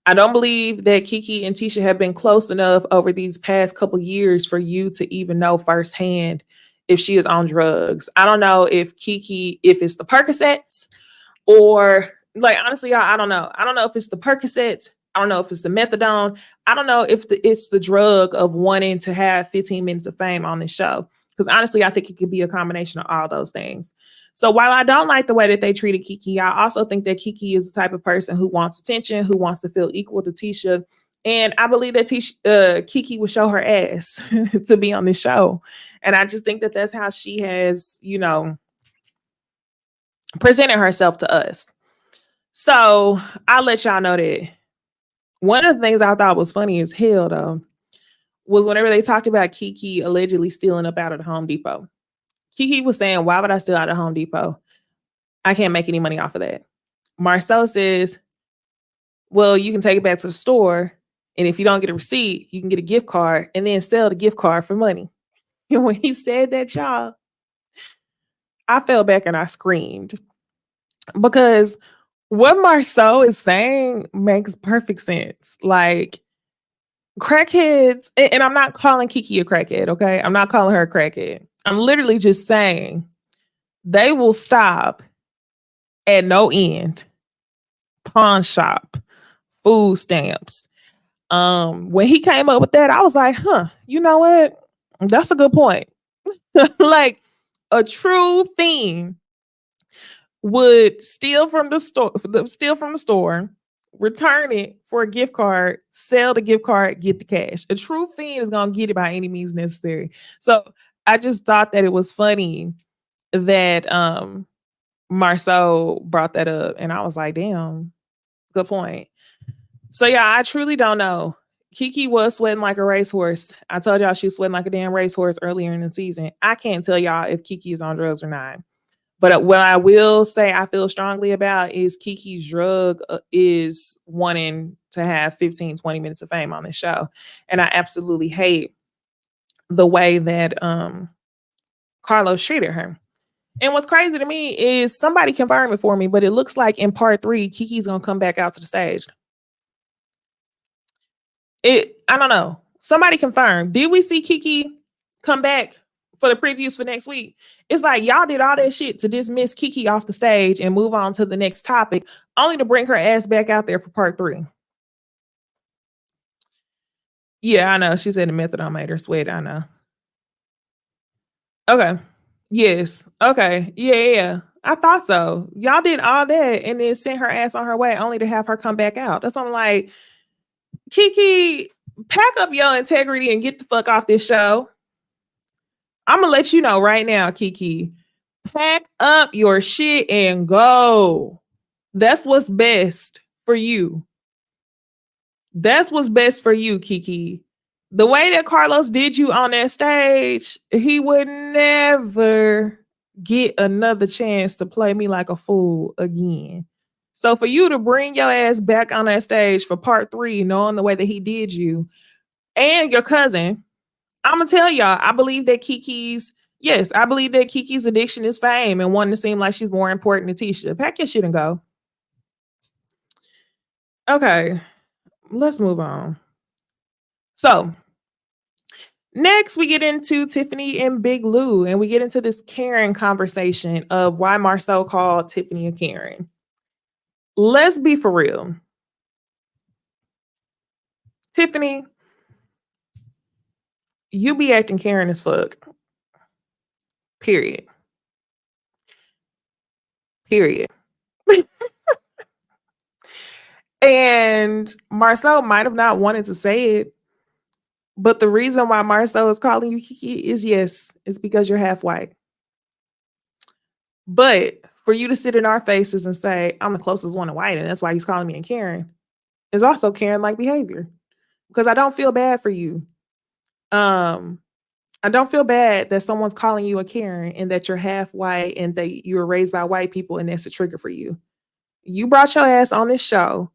I don't believe that Kiki and Tisha have been close enough over these past couple years for you to even know firsthand if she is on drugs. I don't know if it's the Percocets or honestly, I don't know. I don't know if it's the Percocets. I don't know if it's the methadone. I don't know if it's the drug of wanting to have 15 minutes of fame on this show. Because honestly, I think it could be a combination of all those things. So while I don't like the way that they treated Kiki, I also think that Kiki is the type of person who wants attention, who wants to feel equal to Tisha. And I believe that Kiki would show her ass to be on this show. And I just think that that's how she has, presented herself to us. So I'll let y'all know that One of the things I thought was funny as hell though was whenever they talked about Kiki allegedly stealing up out of the Home Depot. Kiki was saying, "Why would I steal out of Home Depot? I can't make any money off of that." Marcel says, "Well, you can take it back to the store, and if you don't get a receipt, you can get a gift card and then sell the gift card for money." And when he said that, y'all, I fell back and I screamed because what Marceau is saying makes perfect sense. Like crackheads, and I'm not calling Kiki a crackhead, okay? I'm not calling her a crackhead. I'm literally just saying they will stop at no end. Pawn shop, food stamps. When he came up with that, I was like, you know what? That's a good point. Like a true fiend would steal from the store, return it for a gift card, sell the gift card, get the cash. A true fiend is gonna get it by any means necessary. So I just thought that it was funny that Marceau brought that up, and I was like, damn, good point. So yeah, I truly don't know. Kiki was sweating like a racehorse. I told y'all she was sweating like a damn racehorse earlier in the season. I can't tell y'all if Kiki is on drugs or not. But what I will say I feel strongly about is Kiki's drug is wanting to have 15, 20 minutes of fame on this show. And I absolutely hate the way that Carlos treated her. And what's crazy to me is somebody confirmed it for me, but it looks like in part 3, Kiki's going to come back out to the stage. I don't know. Somebody confirmed. Did we see Kiki come back for the previews for next week? It's like y'all did all that shit to dismiss Kiki off the stage and move on to the next topic, only to bring her ass back out there for part 3. Yeah, I know. She said the methadone made her sweat. I know. Okay. Yes. Okay. Yeah. I thought so. Y'all did all that and then sent her ass on her way only to have her come back out. That's what I'm like, Kiki, pack up your integrity and get the fuck off this show. I'm gonna let you know right now, Kiki. Pack up your shit and go. That's what's best for you. That's what's best for you, Kiki. The way that Carlos did you on that stage, he would never get another chance to play me like a fool again. So for you to bring your ass back on that stage for part 3, knowing the way that he did you and your cousin, I'm gonna tell y'all, I believe that Kiki's addiction is fame and wanting to seem like she's more important than Tisha. Pack your shit and go. Okay, let's move on. So next, we get into Tiffany and Big Lou, and we get into this Karen conversation of why Marceau called Tiffany a Karen. Let's be for real. Tiffany, you be acting Karen as fuck. Period. And Marceau might have not wanted to say it, but the reason why Marceau is calling you Kiki is it's because you're half white. But for you to sit in our faces and say, I'm the closest one to white, and that's why he's calling me a Karen, is also Karen-like behavior. Because I don't feel bad for you. I don't feel bad that someone's calling you a Karen and that you're half white and that you were raised by white people and that's a trigger for you. You brought your ass on this show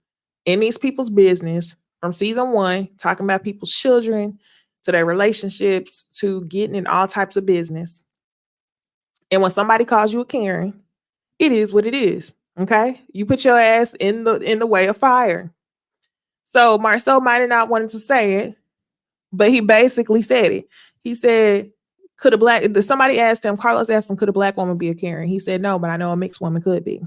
in these people's business from season 1, talking about people's children to their relationships to getting in all types of business. And when somebody calls you a Karen, it is what it is. Okay. You put your ass in the way of fire. So Marceau might have not wanted to say it, but he basically said it. He said, somebody asked him, Carlos asked him, could a black woman be a Karen? He said, no, but I know a mixed woman could be.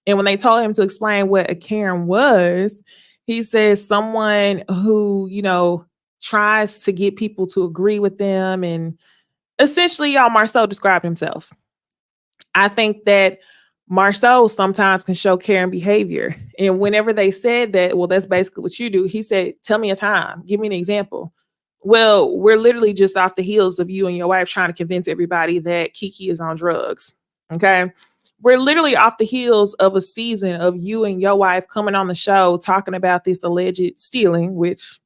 And when they told him to explain what a Karen was, he says someone who, tries to get people to agree with them. And essentially, Marceau described himself. I think that Marceau sometimes can show Karen behavior. And whenever they said that, well, that's basically what you do. He said, tell me a time. Give me an example. Well, we're literally just off the heels of you and your wife trying to convince everybody that Kiki is on drugs. Okay. We're literally off the heels of a season of you and your wife coming on the show talking about this alleged stealing, which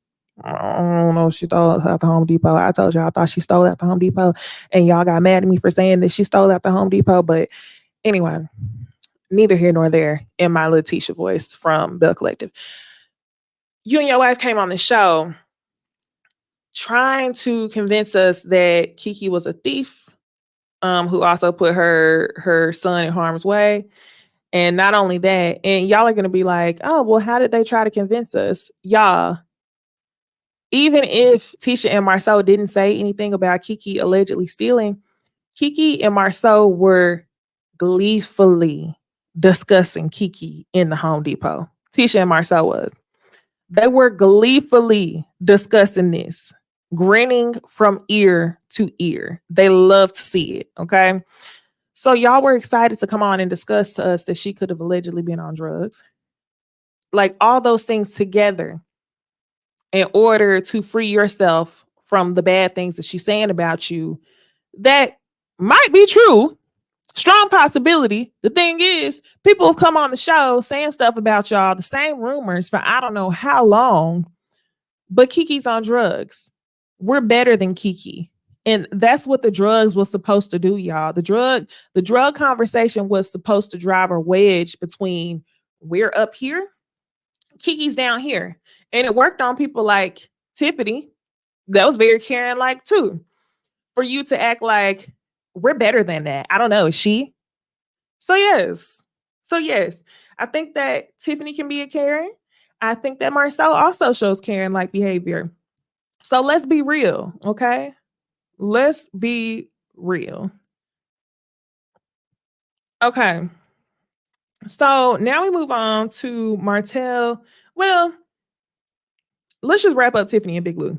I don't know if she stole it at the Home Depot. I told you I thought she stole it at the Home Depot, and y'all got mad at me for saying that she stole it at the Home Depot. But anyway, neither here nor there in my Letitia voice from the collective. You and your wife came on the show trying to convince us that Kiki was a thief, who also put her son in harm's way. And not only that, and y'all are gonna be like, oh, well, how did they try to convince us? Y'all, even if Tisha and Marceau didn't say anything about Kiki allegedly stealing, Kiki and Marceau were gleefully discussing Kiki in the Home Depot. Tisha and Marceau was. They were gleefully discussing this, grinning from ear to ear. They love to see it. Okay. So y'all were excited to come on and discuss to us that she could have allegedly been on drugs. Like all those things together in order to free yourself from the bad things that she's saying about you that might be true. Strong possibility. The thing is, people have come on the show saying stuff about y'all, the same rumors for I don't know how long, but Kiki's on drugs. We're better than Kiki. And that's what the drugs was supposed to do, y'all. The drug conversation was supposed to drive a wedge between we're up here, Kiki's down here. And it worked on people like Tiffany. That was very Karen like too. For you to act like we're better than that. I don't know. Is she? So yes. So yes. I think that Tiffany can be a Karen. I think that Marcel also shows Karen like behavior. So let's be real, okay? Let's be real. Okay. So now we move on to Martell. Well, let's just wrap up Tiffany and Big Lou.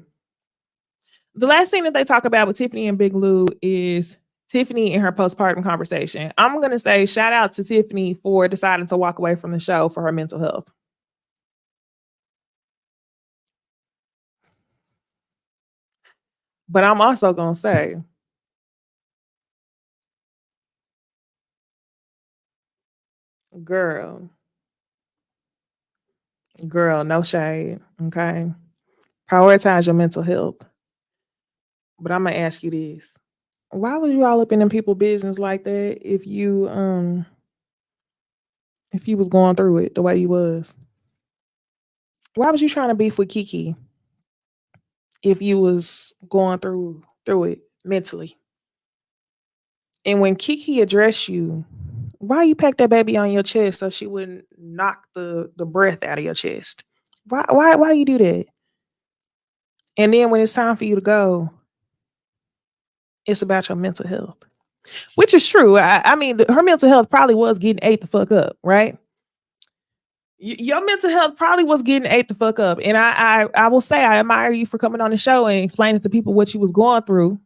The last thing that they talk about with Tiffany and Big Lou is Tiffany and her postpartum conversation. I'm going to say shout out to Tiffany for deciding to walk away from the show for her mental health. But I'm also going to say, girl, girl, no shade. Okay. Prioritize your mental health. But I'm going to ask you this. Why was you all up in them people business like that if you was going through it the way you was? Why was you trying to beef with Kiki if you was going through it mentally? And when Kiki addressed you, why you packed that baby on your chest so she wouldn't knock the breath out of your chest? Why you do that? And then when it's time for you to go, it's about your mental health, which is true. I mean, her mental health probably was getting ate the fuck up, right? Your mental health probably was getting ate the fuck up. And I will say I admire you for coming on the show and explaining to people what you was going through.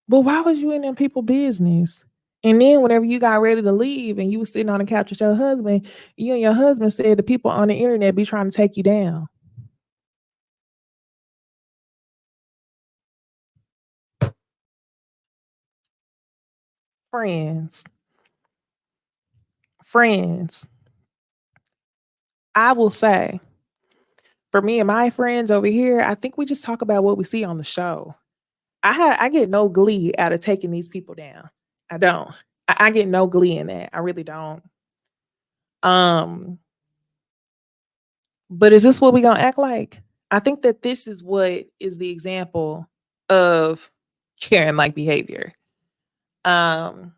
But why was you in them people business? And then whenever you got ready to leave and you was sitting on the couch with your husband, you and your husband said the people on the internet be trying to take you down. Friends. Friends. I will say, for me and my friends over here, I think we just talk about what we see on the show. I get no glee out of taking these people down. I don't. I get no glee in that. I really don't. Um, but is this what we gonna act like? I think that this is what is the example of Karen like behavior. Um,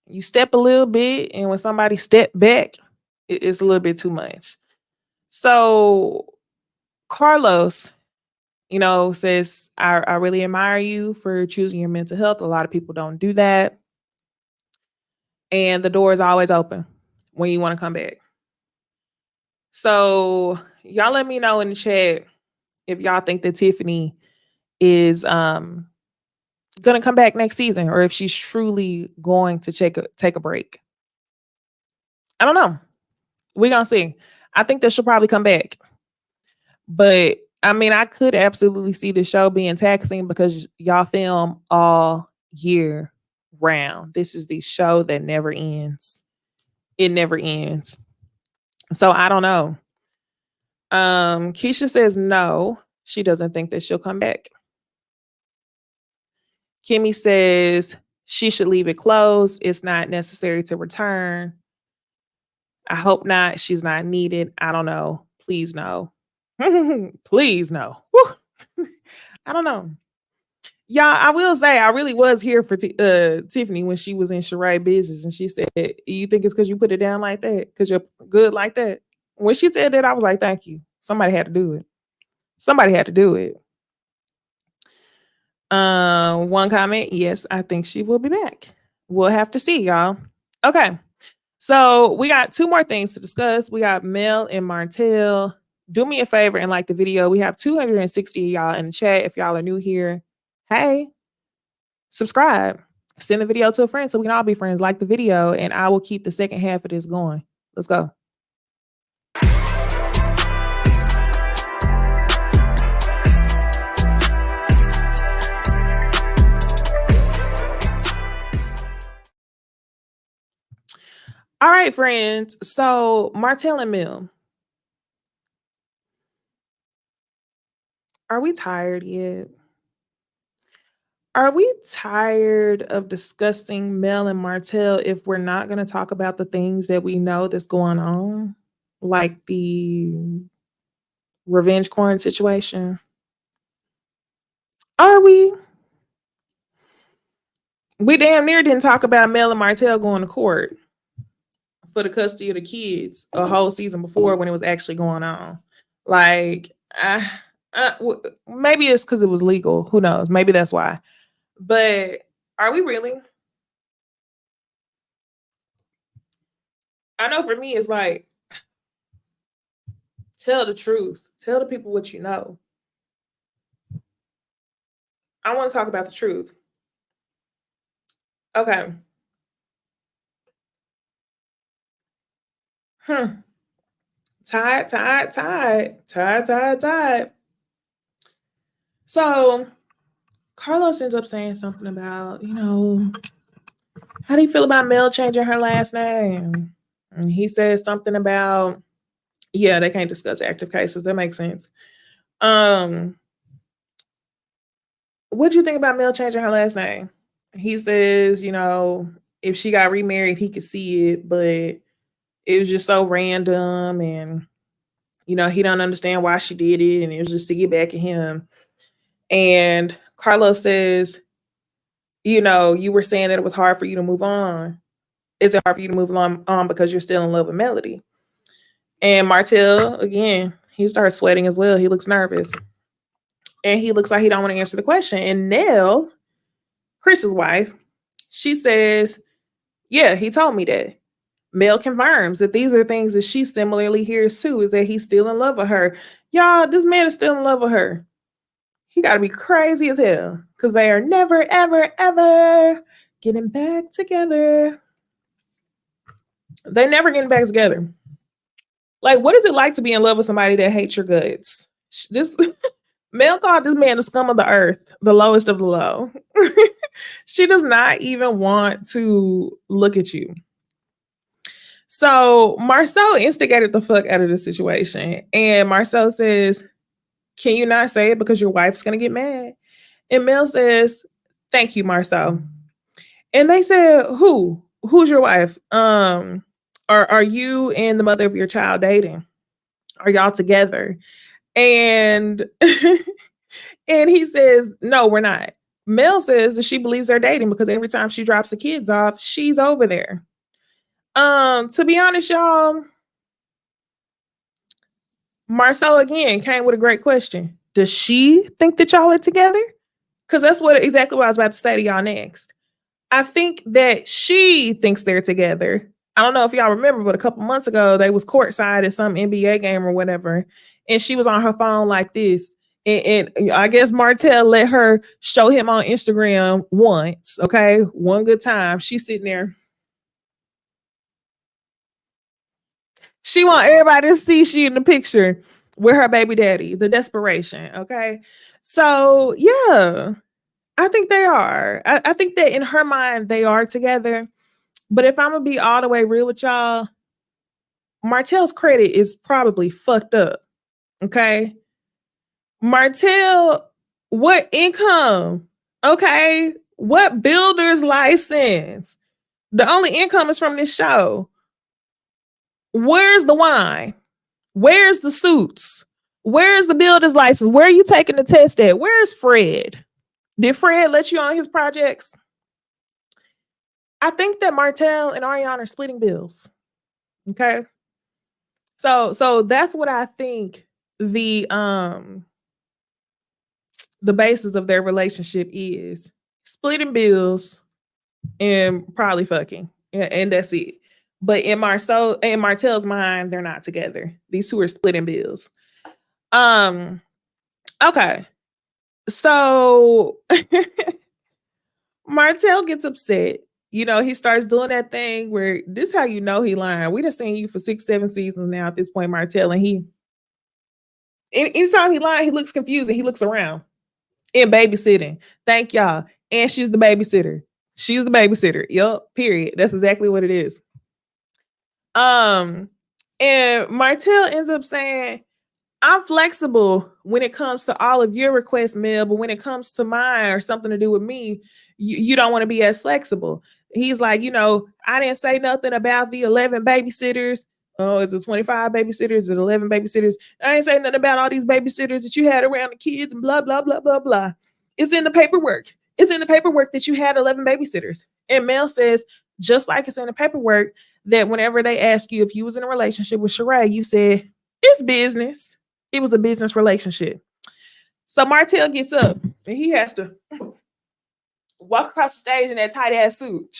you step a little bit, and when somebody step back, it's a little bit too much. So Carlos, says, I really admire you for choosing your mental health. A lot of people don't do that. And the door is always open when you want to come back. So y'all let me know in the chat if y'all think that Tiffany is gonna come back next season or if she's truly going to take a break. I don't know. We're gonna see. I think that she'll probably come back. But I mean, I could absolutely see the show being taxing because y'all film all year round. This is the show that never ends. It never ends. So I don't know. Keisha says no. She doesn't think that she'll come back. Kimmy says she should leave it closed. It's not necessary to return. I hope not. She's not needed. I don't know. Please no. Please no. Woo. I don't know. Y'all, I will say I really was here for Tiffany when she was in Sheree business, and she said, "You think it's because you put it down like that? Because you're good like that?" When she said that, I was like, "Thank you. Somebody had to do it. Somebody had to do it." One comment. Yes, I think she will be back. We'll have to see, y'all. Okay. So we got two more things to discuss. We got Mel and Martell. Do me a favor and like the video. We have 260 of y'all in the chat. If y'all are new here, hey, subscribe. Send the video to a friend so we can all be friends. Like the video, and I will keep the second half of this going. Let's go. All right, friends. So Martell and Mel, are we tired yet? Are we tired of discussing Mel and Martell if we're not going to talk about the things that we know that's going on, like the revenge porn situation? Are we? We damn near didn't talk about Mel and Martell going to court for the custody of the kids a whole season before when it was actually going on. Like, maybe it's because it was legal. Who knows? Maybe that's why. But are we really? I know for me, it's like, tell the truth. Tell the people what you know. I want to talk about the truth. Okay. Tied. So Carlos ends up saying something about, how do you feel about Mel changing her last name? And he says something about, yeah, they can't discuss active cases. That makes sense. What do you think about Mel changing her last name? He says, if she got remarried, he could see it, but it was just so random, and he don't understand why she did it, and it was just to get back at him. And Carlos says, you were saying that it was hard for you to move on. Is it hard for you to move on because you're still in love with Melody? And Martell, again, he starts sweating as well. He looks nervous. And he looks like he don't want to answer the question. And Nell, Chris's wife, she says, yeah, he told me that. Mel confirms that these are things that she similarly hears too, is that he's still in love with her. Y'all, this man is still in love with her. He got to be crazy as hell because they are never, ever, ever getting back together. They never getting back together. Like, what is it like to be in love with somebody that hates your guts? This Mel called this man the scum of the earth, the lowest of the low. She does not even want to look at you. So Marcel instigated the fuck out of the situation. And Marcel says, can you not say it because your wife's going to get mad? And Mel says, thank you, Marcel. And they said, who's your wife? Are you and the mother of your child dating? Are y'all together? And and he says, no, we're not. Mel says that she believes they're dating because every time she drops the kids off, she's over there. To be honest, y'all, Marcel again came with a great question. Does she think that y'all are together? Because that's exactly what I was about to say to y'all next. I think that she thinks they're together. I don't know if y'all remember, but a couple months ago, they was courtside at some NBA game or whatever, and she was on her phone like this. And I guess Martell let her show him on Instagram once, okay? One good time. She's sitting there. She want everybody to see she in the picture with her baby daddy, the desperation, okay? So, yeah. I think they are. I think that in her mind they are together. But if I'm gonna be all the way real with y'all, Martell's credit is probably fucked up. Okay. Martell, what income? Okay. What builder's license? The only income is from this show. Where's the wine? Where's the suits? Where's the builder's license? Where are you taking the test at? Where's Fred? Did Fred let you on his projects? I think that Martell and Ariana are splitting bills. Okay. So that's what I think the basis of their relationship is splitting bills and probably fucking. And that's it. But in Martell's mind, they're not together. These two are splitting bills. Um, okay. So Martell gets upset. He starts doing that thing where this how you know he lying. We done seen you for 6, 7 seasons now at this point, Martell, and anytime he lying, he looks confused and he looks around. And babysitting. Thank y'all. And she's the babysitter. She's the babysitter. Yup. Period. That's exactly what it is. Um, and Martell ends up saying, I'm flexible when it comes to all of your requests, Mel, but when it comes to mine or something to do with me, you don't want to be as flexible. He's like, I didn't say nothing about the 11 babysitters. Oh, is it 25 babysitters? Is it 11 babysitters? I didn't say nothing about all these babysitters that you had around the kids and blah, blah, blah, blah, blah. It's in the paperwork. It's in the paperwork that you had 11 babysitters. And Mel says, just like it's in the paperwork, that whenever they ask you if you was in a relationship with Sheree, you said, it's business. It was a business relationship. So Martell gets up and he has to walk across the stage in that tight ass suit.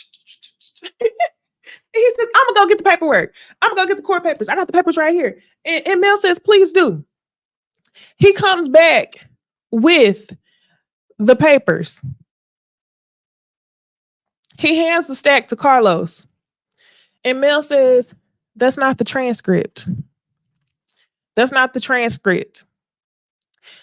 He says, I'm gonna go get the paperwork. I'm gonna go get the court papers. I got the papers right here. And Mel says, please do. He comes back with the papers. He hands the stack to Carlos. And Mel says, that's not the transcript. That's not the transcript.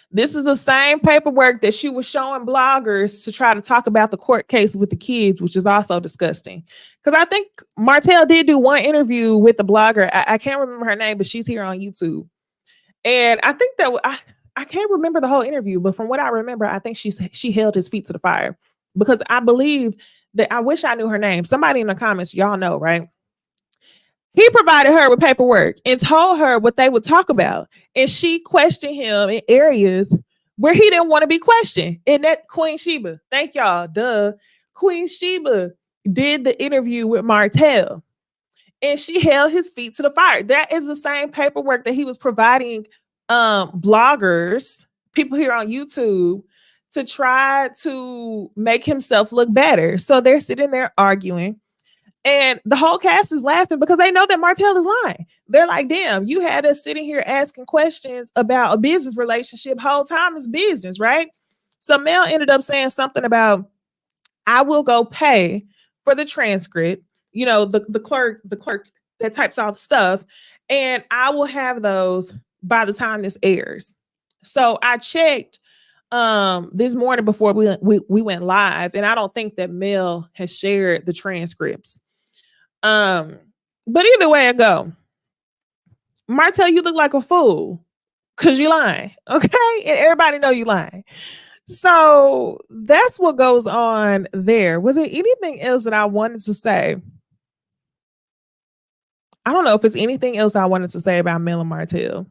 This is the same paperwork that she was showing bloggers to try to talk about the court case with the kids, which is also disgusting. Because I think Martell did do one interview with the blogger. I can't remember her name, but she's here on YouTube. And I think that I can't remember the whole interview, but from what I remember, I think she held his feet to the fire. Because I believe that I wish I knew her name. Somebody in the comments, y'all know, right? He provided her with paperwork and told her what they would talk about. And she questioned him in areas where he didn't want to be questioned. And that Queen Sheba, thank y'all, duh. Queen Sheba did the interview with Martell. And she held his feet to the fire. That is the same paperwork that he was providing bloggers, people here on YouTube, to try to make himself look better. So they're sitting there arguing. And the whole cast is laughing because they know that Martell is lying. They're like, damn, you had us sitting here asking questions about a business relationship. Whole time is business, right? So Mel ended up saying something about, I will go pay for the transcript, the clerk that types all the stuff, and I will have those by the time this airs. So I checked this morning before we went live, and I don't think that Mel has shared the transcripts. But either way I go, Martell, you look like a fool because you lying, okay? And everybody know you lying. So that's what goes on there. Was there anything else that I wanted to say? I don't know if there's anything else I wanted to say about Mel and Martell.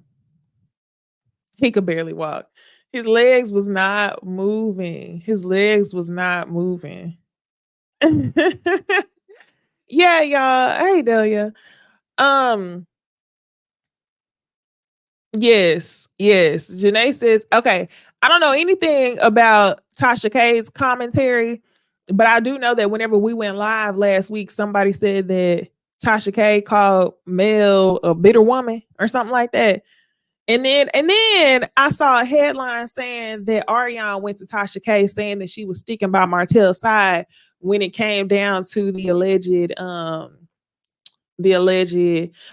He could barely walk. His legs was not moving. Yeah, y'all. Hey, Delia. Um, yes. Janae says, okay, I don't know anything about Tasha K's commentary, but I do know that whenever we went live last week, somebody said that Tasha K called Mel a bitter woman or something like that. And then I saw a headline saying that Ariane went to Tasha K saying that she was sticking by Martell's side when it came down to the alleged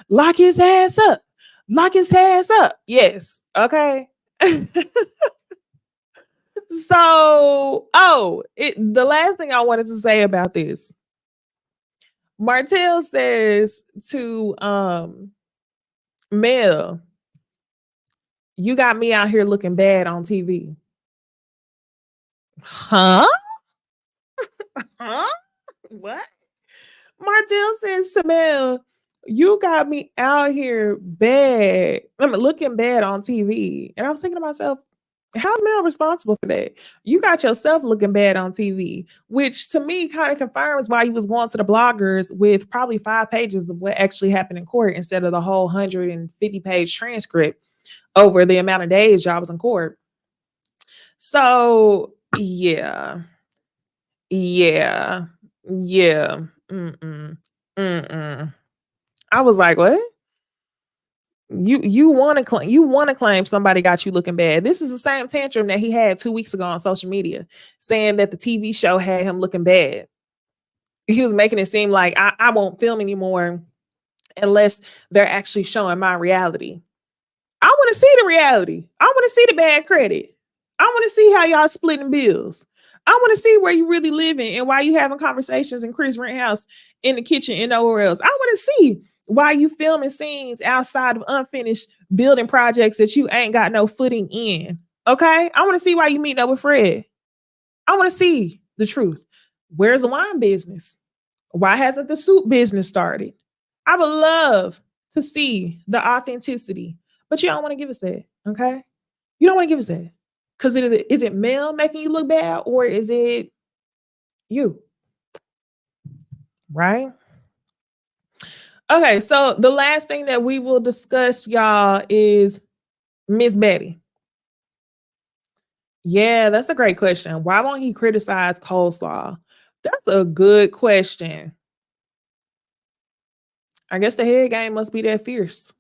lock his ass up. Lock his ass up. Yes. Okay. So, the last thing I wanted to say about this, Martell says to Mel, you got me out here looking bad on TV. Huh? Huh? What? Martell says to Mel, you got me out here bad. I'm looking bad on TV. And I was thinking to myself, how's Mel responsible for that? You got yourself looking bad on TV, which to me kind of confirms why you was going to the bloggers with probably 5 pages of what actually happened in court instead of the whole 150-page transcript over the amount of days y'all was in court. So yeah. Yeah. Yeah. Mm-mm. Mm-mm. I was like, what? You want to claim somebody got you looking bad. This is the same tantrum that he had 2 weeks ago on social media, saying that the TV show had him looking bad. He was making it seem like I won't film anymore unless they're actually showing my reality. I want to see the reality. I want to see the bad credit. I want to see how y'all splitting bills. I want to see where you really living and why you having conversations in Chris Rent house in the kitchen and nowhere else. I want to see why you filming scenes outside of unfinished building projects that you ain't got no footing in. Okay? I want to see why you meeting up with Fred. I want to see the truth. Where's the wine business? Why hasn't the soup business started? I would love to see the authenticity, but you don't want to give us that. Okay? You don't want to give us that. Because is it Mel making you look bad or is it you? Right? Okay, so the last thing that we will discuss, y'all, is Miss Betty. Yeah, that's a great question. Why won't he criticize coleslaw? That's a good question. I guess the head game must be that fierce.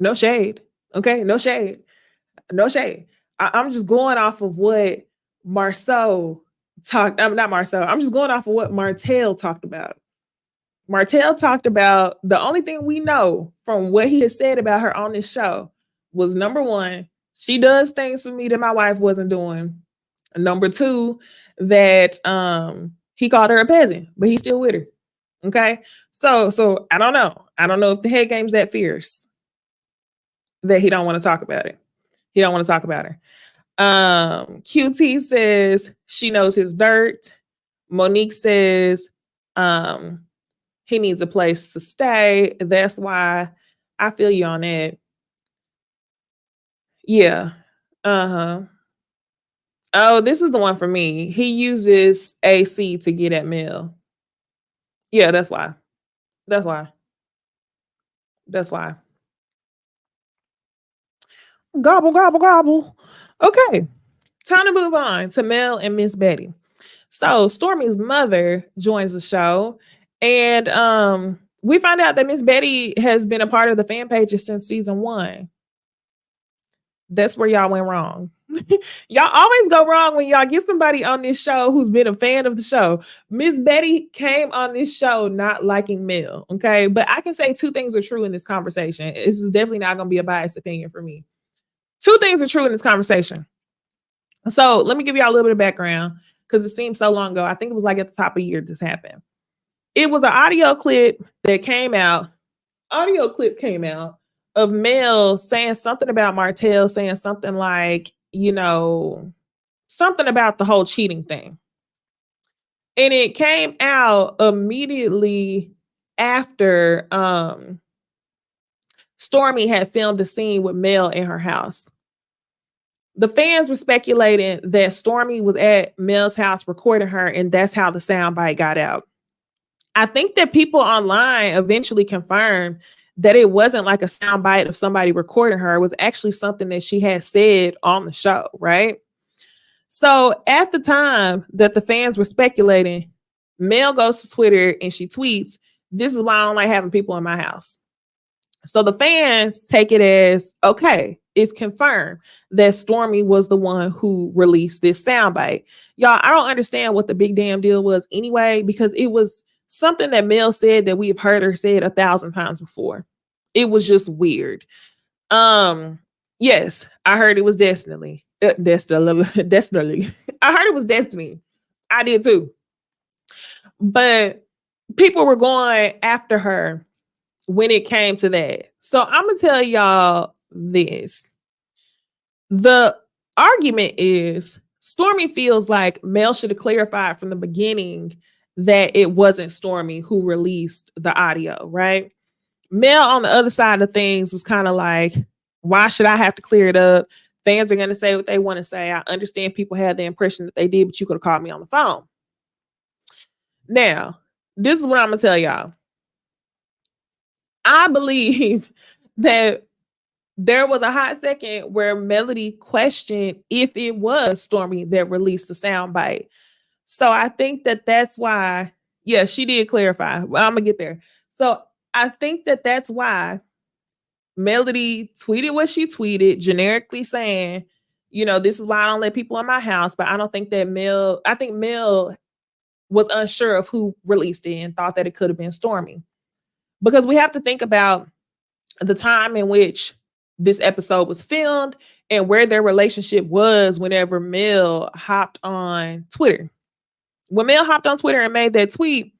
No shade. Okay, no shade. No shade. I'm just going off of what Marceau talked. I'm not Marceau. I'm just going off of what Martell talked about. Martell talked about the only thing we know from what he has said about her on this show was number one, she does things for me that my wife wasn't doing. Number two, that he called her a peasant, but he's still with her. Okay. So I don't know. I don't know if the head game's that fierce that he don't want to talk about it. He don't want to talk about her. QT says she knows his dirt. Monique says he needs a place to stay. That's why I feel you on that. Yeah. Uh-huh. Oh, this is the one for me. He uses AC to get at Mel. Yeah, that's why. That's why. That's why. Gobble, gobble, gobble. Okay. Time to move on to Mel and Miss Betty. So Stormy's mother joins the show, and we find out that Miss Betty has been a part of the fan pages since season 1. That's where y'all went wrong. Y'all always go wrong when y'all get somebody on this show who's been a fan of the show. Miss Betty came on this show not liking Mel, okay? But I can say 2 things are true in this conversation. This is definitely not going to be a biased opinion for me. 2 things are true in this conversation. So let me give y'all a little bit of background because it seems so long ago. I think it was like at the top of the year this happened. It was an audio clip that came out. Audio clip came out of Mel saying something about Martell, saying something like, something about the whole cheating thing. And it came out immediately after Stormy had filmed a scene with Mel in her house. The fans were speculating that Stormy was at Mel's house recording her, and that's how the soundbite got out. I think that people online eventually confirmed that it wasn't like a soundbite of somebody recording her. It was actually something that she had said on the show, right? So at the time that the fans were speculating, Mel goes to Twitter and she tweets, "This is why I don't like having people in my house." So the fans take it as, okay, it's confirmed that Stormy was the one who released this soundbite. Y'all, I don't understand what the big damn deal was anyway, because it was something that Mel said that we've heard her say it 1,000 times before. It was just weird. Yes, I heard it was Destiny. Destiny. Destiny. I heard it was Destiny. I did too. But people were going after her when it came to that. So I'm gonna tell y'all this. The argument is Stormy feels like Mel should have clarified from the beginning that it wasn't Stormy who released the audio, right? Mel on the other side of things was kind of like, why should I have to clear it up? Fans are going to say what they want to say. I understand people had the impression that they did, but you could have called me on the phone. Now, this is what I'm going to tell y'all. I believe that there was a hot second where Melody questioned if it was Stormy that released the soundbite. So I think that that's why, yeah, she did clarify. Well, I'm going to get there. So I think that that's why Melody tweeted what she tweeted, generically saying, you know, this is why I don't let people in my house. But I don't think that I think Mel was unsure of who released it and thought that it could have been Stormy. Because we have to think about the time in which this episode was filmed and where their relationship was whenever Mel hopped on Twitter. When Mel hopped on Twitter and made that tweet,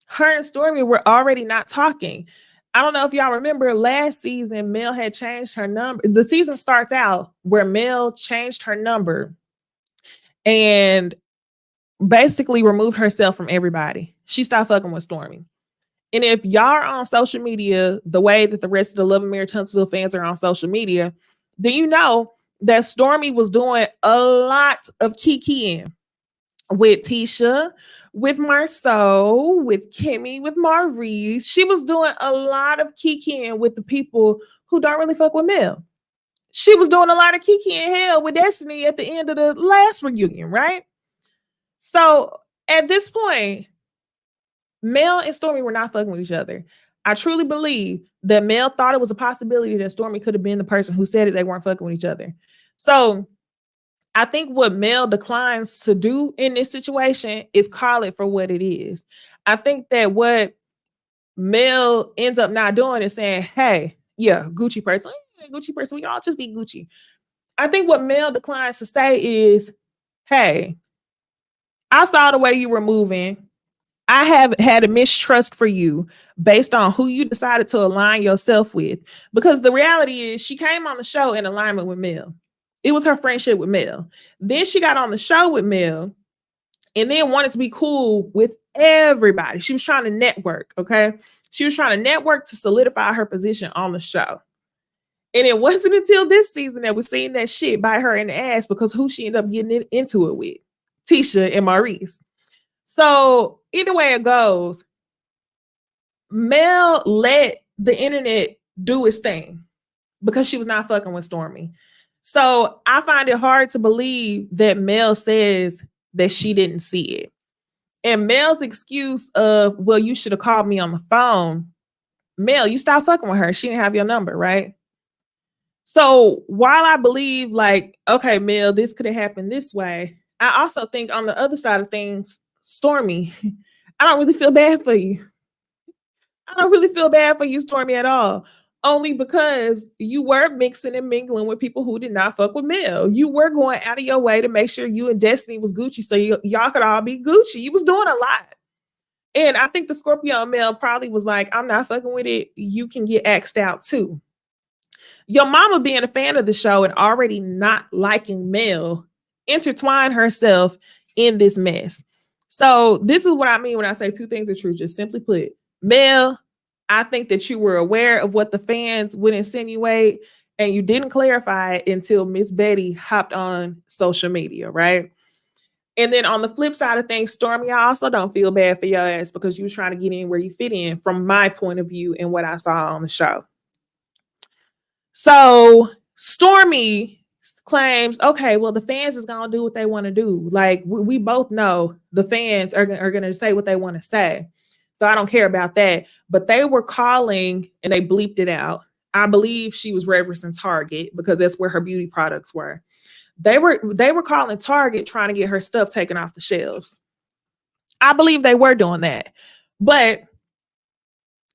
her and Stormy were already not talking. I don't know if y'all remember last season, Mel had changed her number. The season starts out where Mel changed her number and basically removed herself from everybody. She stopped fucking with Stormy. And if y'all are on social media the way that the rest of the Love and Marriage Huntsville fans are on social media, then you know that Stormy was doing a lot of kikiing with Tisha, with Marceau, with Kimmy, with Maurice. She was doing a lot of kikiing with the people who don't really fuck with Mel. She was doing a lot of kikiing hell with Destiny at the end of the last reunion, right? So at this point, Mel and Stormy were not fucking with each other. I truly believe that Mel thought it was a possibility that Stormy could have been the person who said it. They weren't fucking with each other. So I think what Mel declines to do in this situation is call it for what it is. I think that what Mel ends up not doing is saying, hey, yeah, Gucci person, we can all just be Gucci. I think what Mel declines to say is, hey, I saw the way you were moving. I have had a mistrust for you based on who you decided to align yourself with. Because the reality is she came on the show in alignment with Mel. It was her friendship with Mel. Then she got on the show with Mel and then wanted to be cool with everybody. She was trying to network, okay? She was trying to network to solidify her position on the show. And it wasn't until this season that we seen that shit bite her in the ass because who she ended up getting into it with? Tisha and Maurice. So either way it goes, Mel let the internet do its thing because she was not fucking with Stormy. So I find it hard to believe that Mel says that she didn't see it. And Mel's excuse of, well, you should have called me on the phone. Mel, you stopped fucking with her. She didn't have your number, right? So while I believe like, okay, Mel, this could have happened this way, I also think on the other side of things, Stormy, I don't really feel bad for you. I don't really feel bad for you, Stormy, at all. Only because you were mixing and mingling with people who did not fuck with Mel. You were going out of your way to make sure you and Destiny was Gucci so y'all could all be Gucci. You was doing a lot. And I think the Scorpio Mel probably was like, I'm not fucking with it. You can get axed out too. Your mama being a fan of the show and already not liking Mel intertwined herself in this mess. So this is what I mean when I say two things are true. Just simply put, Mel, I think that you were aware of what the fans would insinuate and you didn't clarify it until Miss Betty hopped on social media, right? And then on the flip side of things, Stormy, I also don't feel bad for your ass because you was trying to get in where you fit in from my point of view and what I saw on the show. So Stormy claims, okay, well, the fans is going to do what they want to do. Like we both know the fans are going to say what they want to say. So I don't care about that. But they were calling and they bleeped it out. I believe she was referencing Target because that's where her beauty products were. They were calling Target trying to get her stuff taken off the shelves. I believe they were doing that. But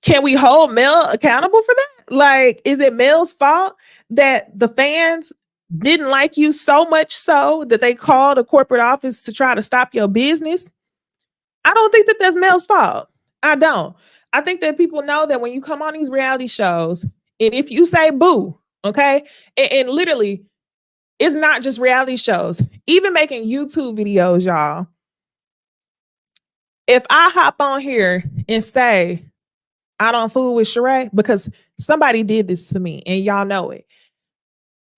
Can we hold Mel accountable for that? Like, is it Mel's fault that the fans didn't like you so much so that they called a corporate office to try to stop your business? I don't think that that's Mel's fault. I don't. I think that people know that when you come on these reality shows, and if you say boo, okay, and literally, it's not just reality shows, even making YouTube videos, y'all. If I hop on here and say, I don't fool with Sheree, because somebody did this to me and y'all know it.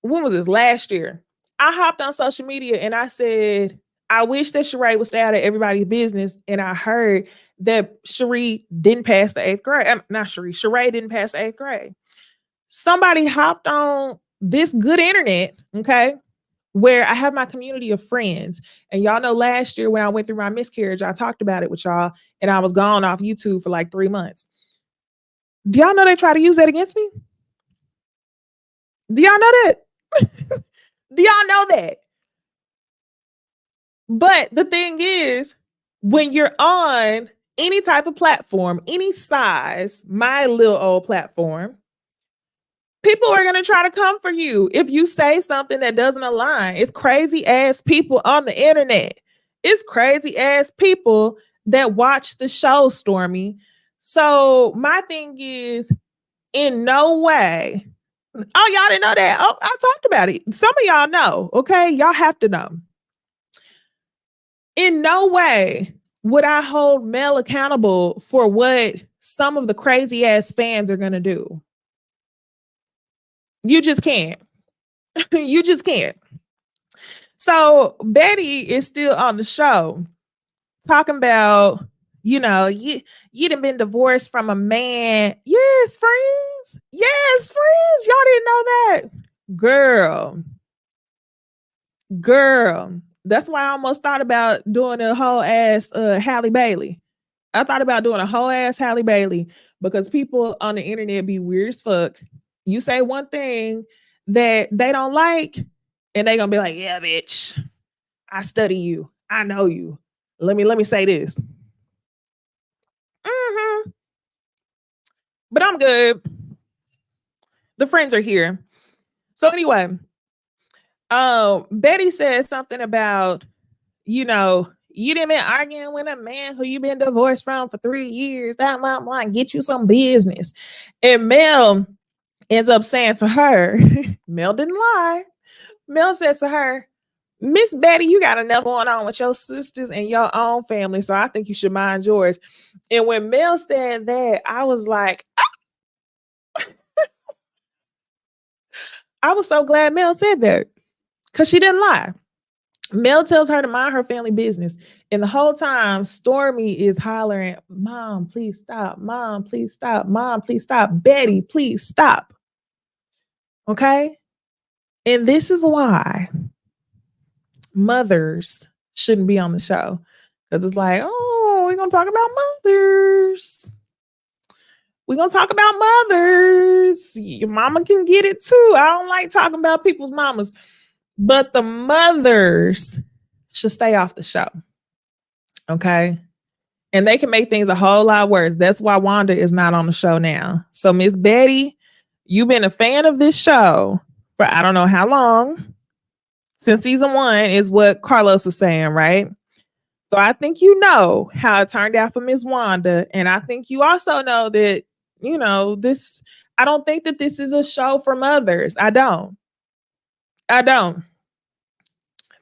When was this? Last year. I hopped on social media and I said, I wish that Sheree would stay out of everybody's business. And I heard that Sheree didn't pass the 8th grade. Not Sheree didn't pass the 8th grade. Somebody hopped on this good internet, okay, where I have my community of friends. And y'all know last year when I went through my miscarriage, I talked about it with y'all and I was gone off YouTube for like 3 months. Do y'all know they try to use that against me? Do y'all know that? Do y'all know that? But the thing is, when you're on any type of platform, any size, my little old platform, people are going to try to come for you if you say something that doesn't align. It's crazy ass people on the internet. It's crazy ass people that watch the show, Stormy. So my thing is, in no way. Oh, y'all didn't know that? Oh, I talked about it. Some of y'all know, okay? Y'all have to know. In no way would I hold Mel accountable for what some of the crazy ass fans are going to do. You just can't. You just can't. So Betty is still on the show talking about, you done been divorced from a man. Yes, friends. Yes, friends. Y'all didn't know that. Girl. That's why I almost thought about doing a whole ass Halle Bailey. I thought about doing a whole ass Halle Bailey because people on the internet be weird as fuck. You say one thing that they don't like, and they gonna be like, "Yeah, bitch, I study you. I know you. Let me say this." Mm-hmm. But I'm good. The friends are here. So anyway, Betty said something about, you didn't been arguing with a man who you been divorced from for 3 years. That might get you some business. And Mel ends up saying to her, Mel didn't lie. Mel says to her, Miss Betty, you got enough going on with your sisters and your own family, so I think you should mind yours. And when Mel said that, I was like, I was so glad Mel said that because she didn't lie. Mel tells her to mind her family business. And the whole time, Stormy is hollering, Mom, please stop. Mom, please stop. Mom, please stop. Betty, please stop. Okay? And this is why mothers shouldn't be on the show. Because it's like, oh, we're going to talk about mothers. We're going to talk about mothers. Your mama can get it too. I don't like talking about people's mamas. But the mothers should stay off the show. Okay? And they can make things a whole lot worse. That's why Wanda is not on the show now. So Miss Betty, you've been a fan of this show for I don't know how long. Since season 1 is what Carlos is saying, right? So I think you know how it turned out for Miss Wanda. And I think you also know that, I don't think that this is a show for mothers. I don't. I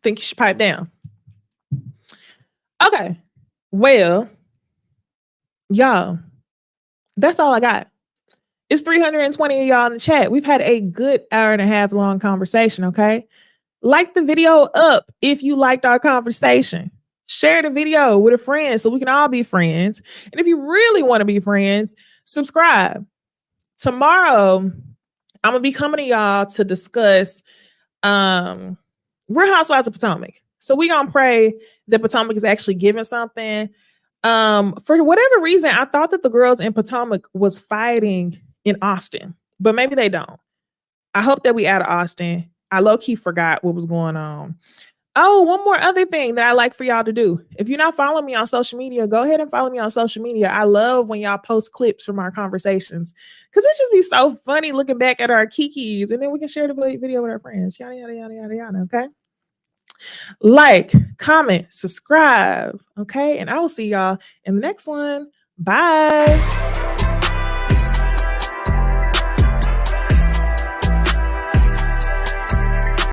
think you should pipe down. Okay. Well, y'all, that's all I got. It's 320 of y'all in the chat. We've had a good hour and a half long conversation, okay? Like the video up if you liked our conversation. Share the video with a friend so we can all be friends. And if you really want to be friends, subscribe. Tomorrow, I'm going to be coming to y'all to discuss we're Housewives of Potomac. So we're going to pray that Potomac is actually giving something. For whatever reason, I thought that the girls in Potomac was fighting in Austin, but maybe they don't. I hope that we out of Austin. I low-key forgot what was going on. Oh, one more other thing that I like for y'all to do. If you're not following me on social media, go ahead and follow me on social media. I love when y'all post clips from our conversations because it just be so funny looking back at our kikis, and then we can share the video with our friends. Yada, yada, yada, yada, yada. Okay. Like, comment, subscribe. Okay. And I will see y'all in the next one. Bye.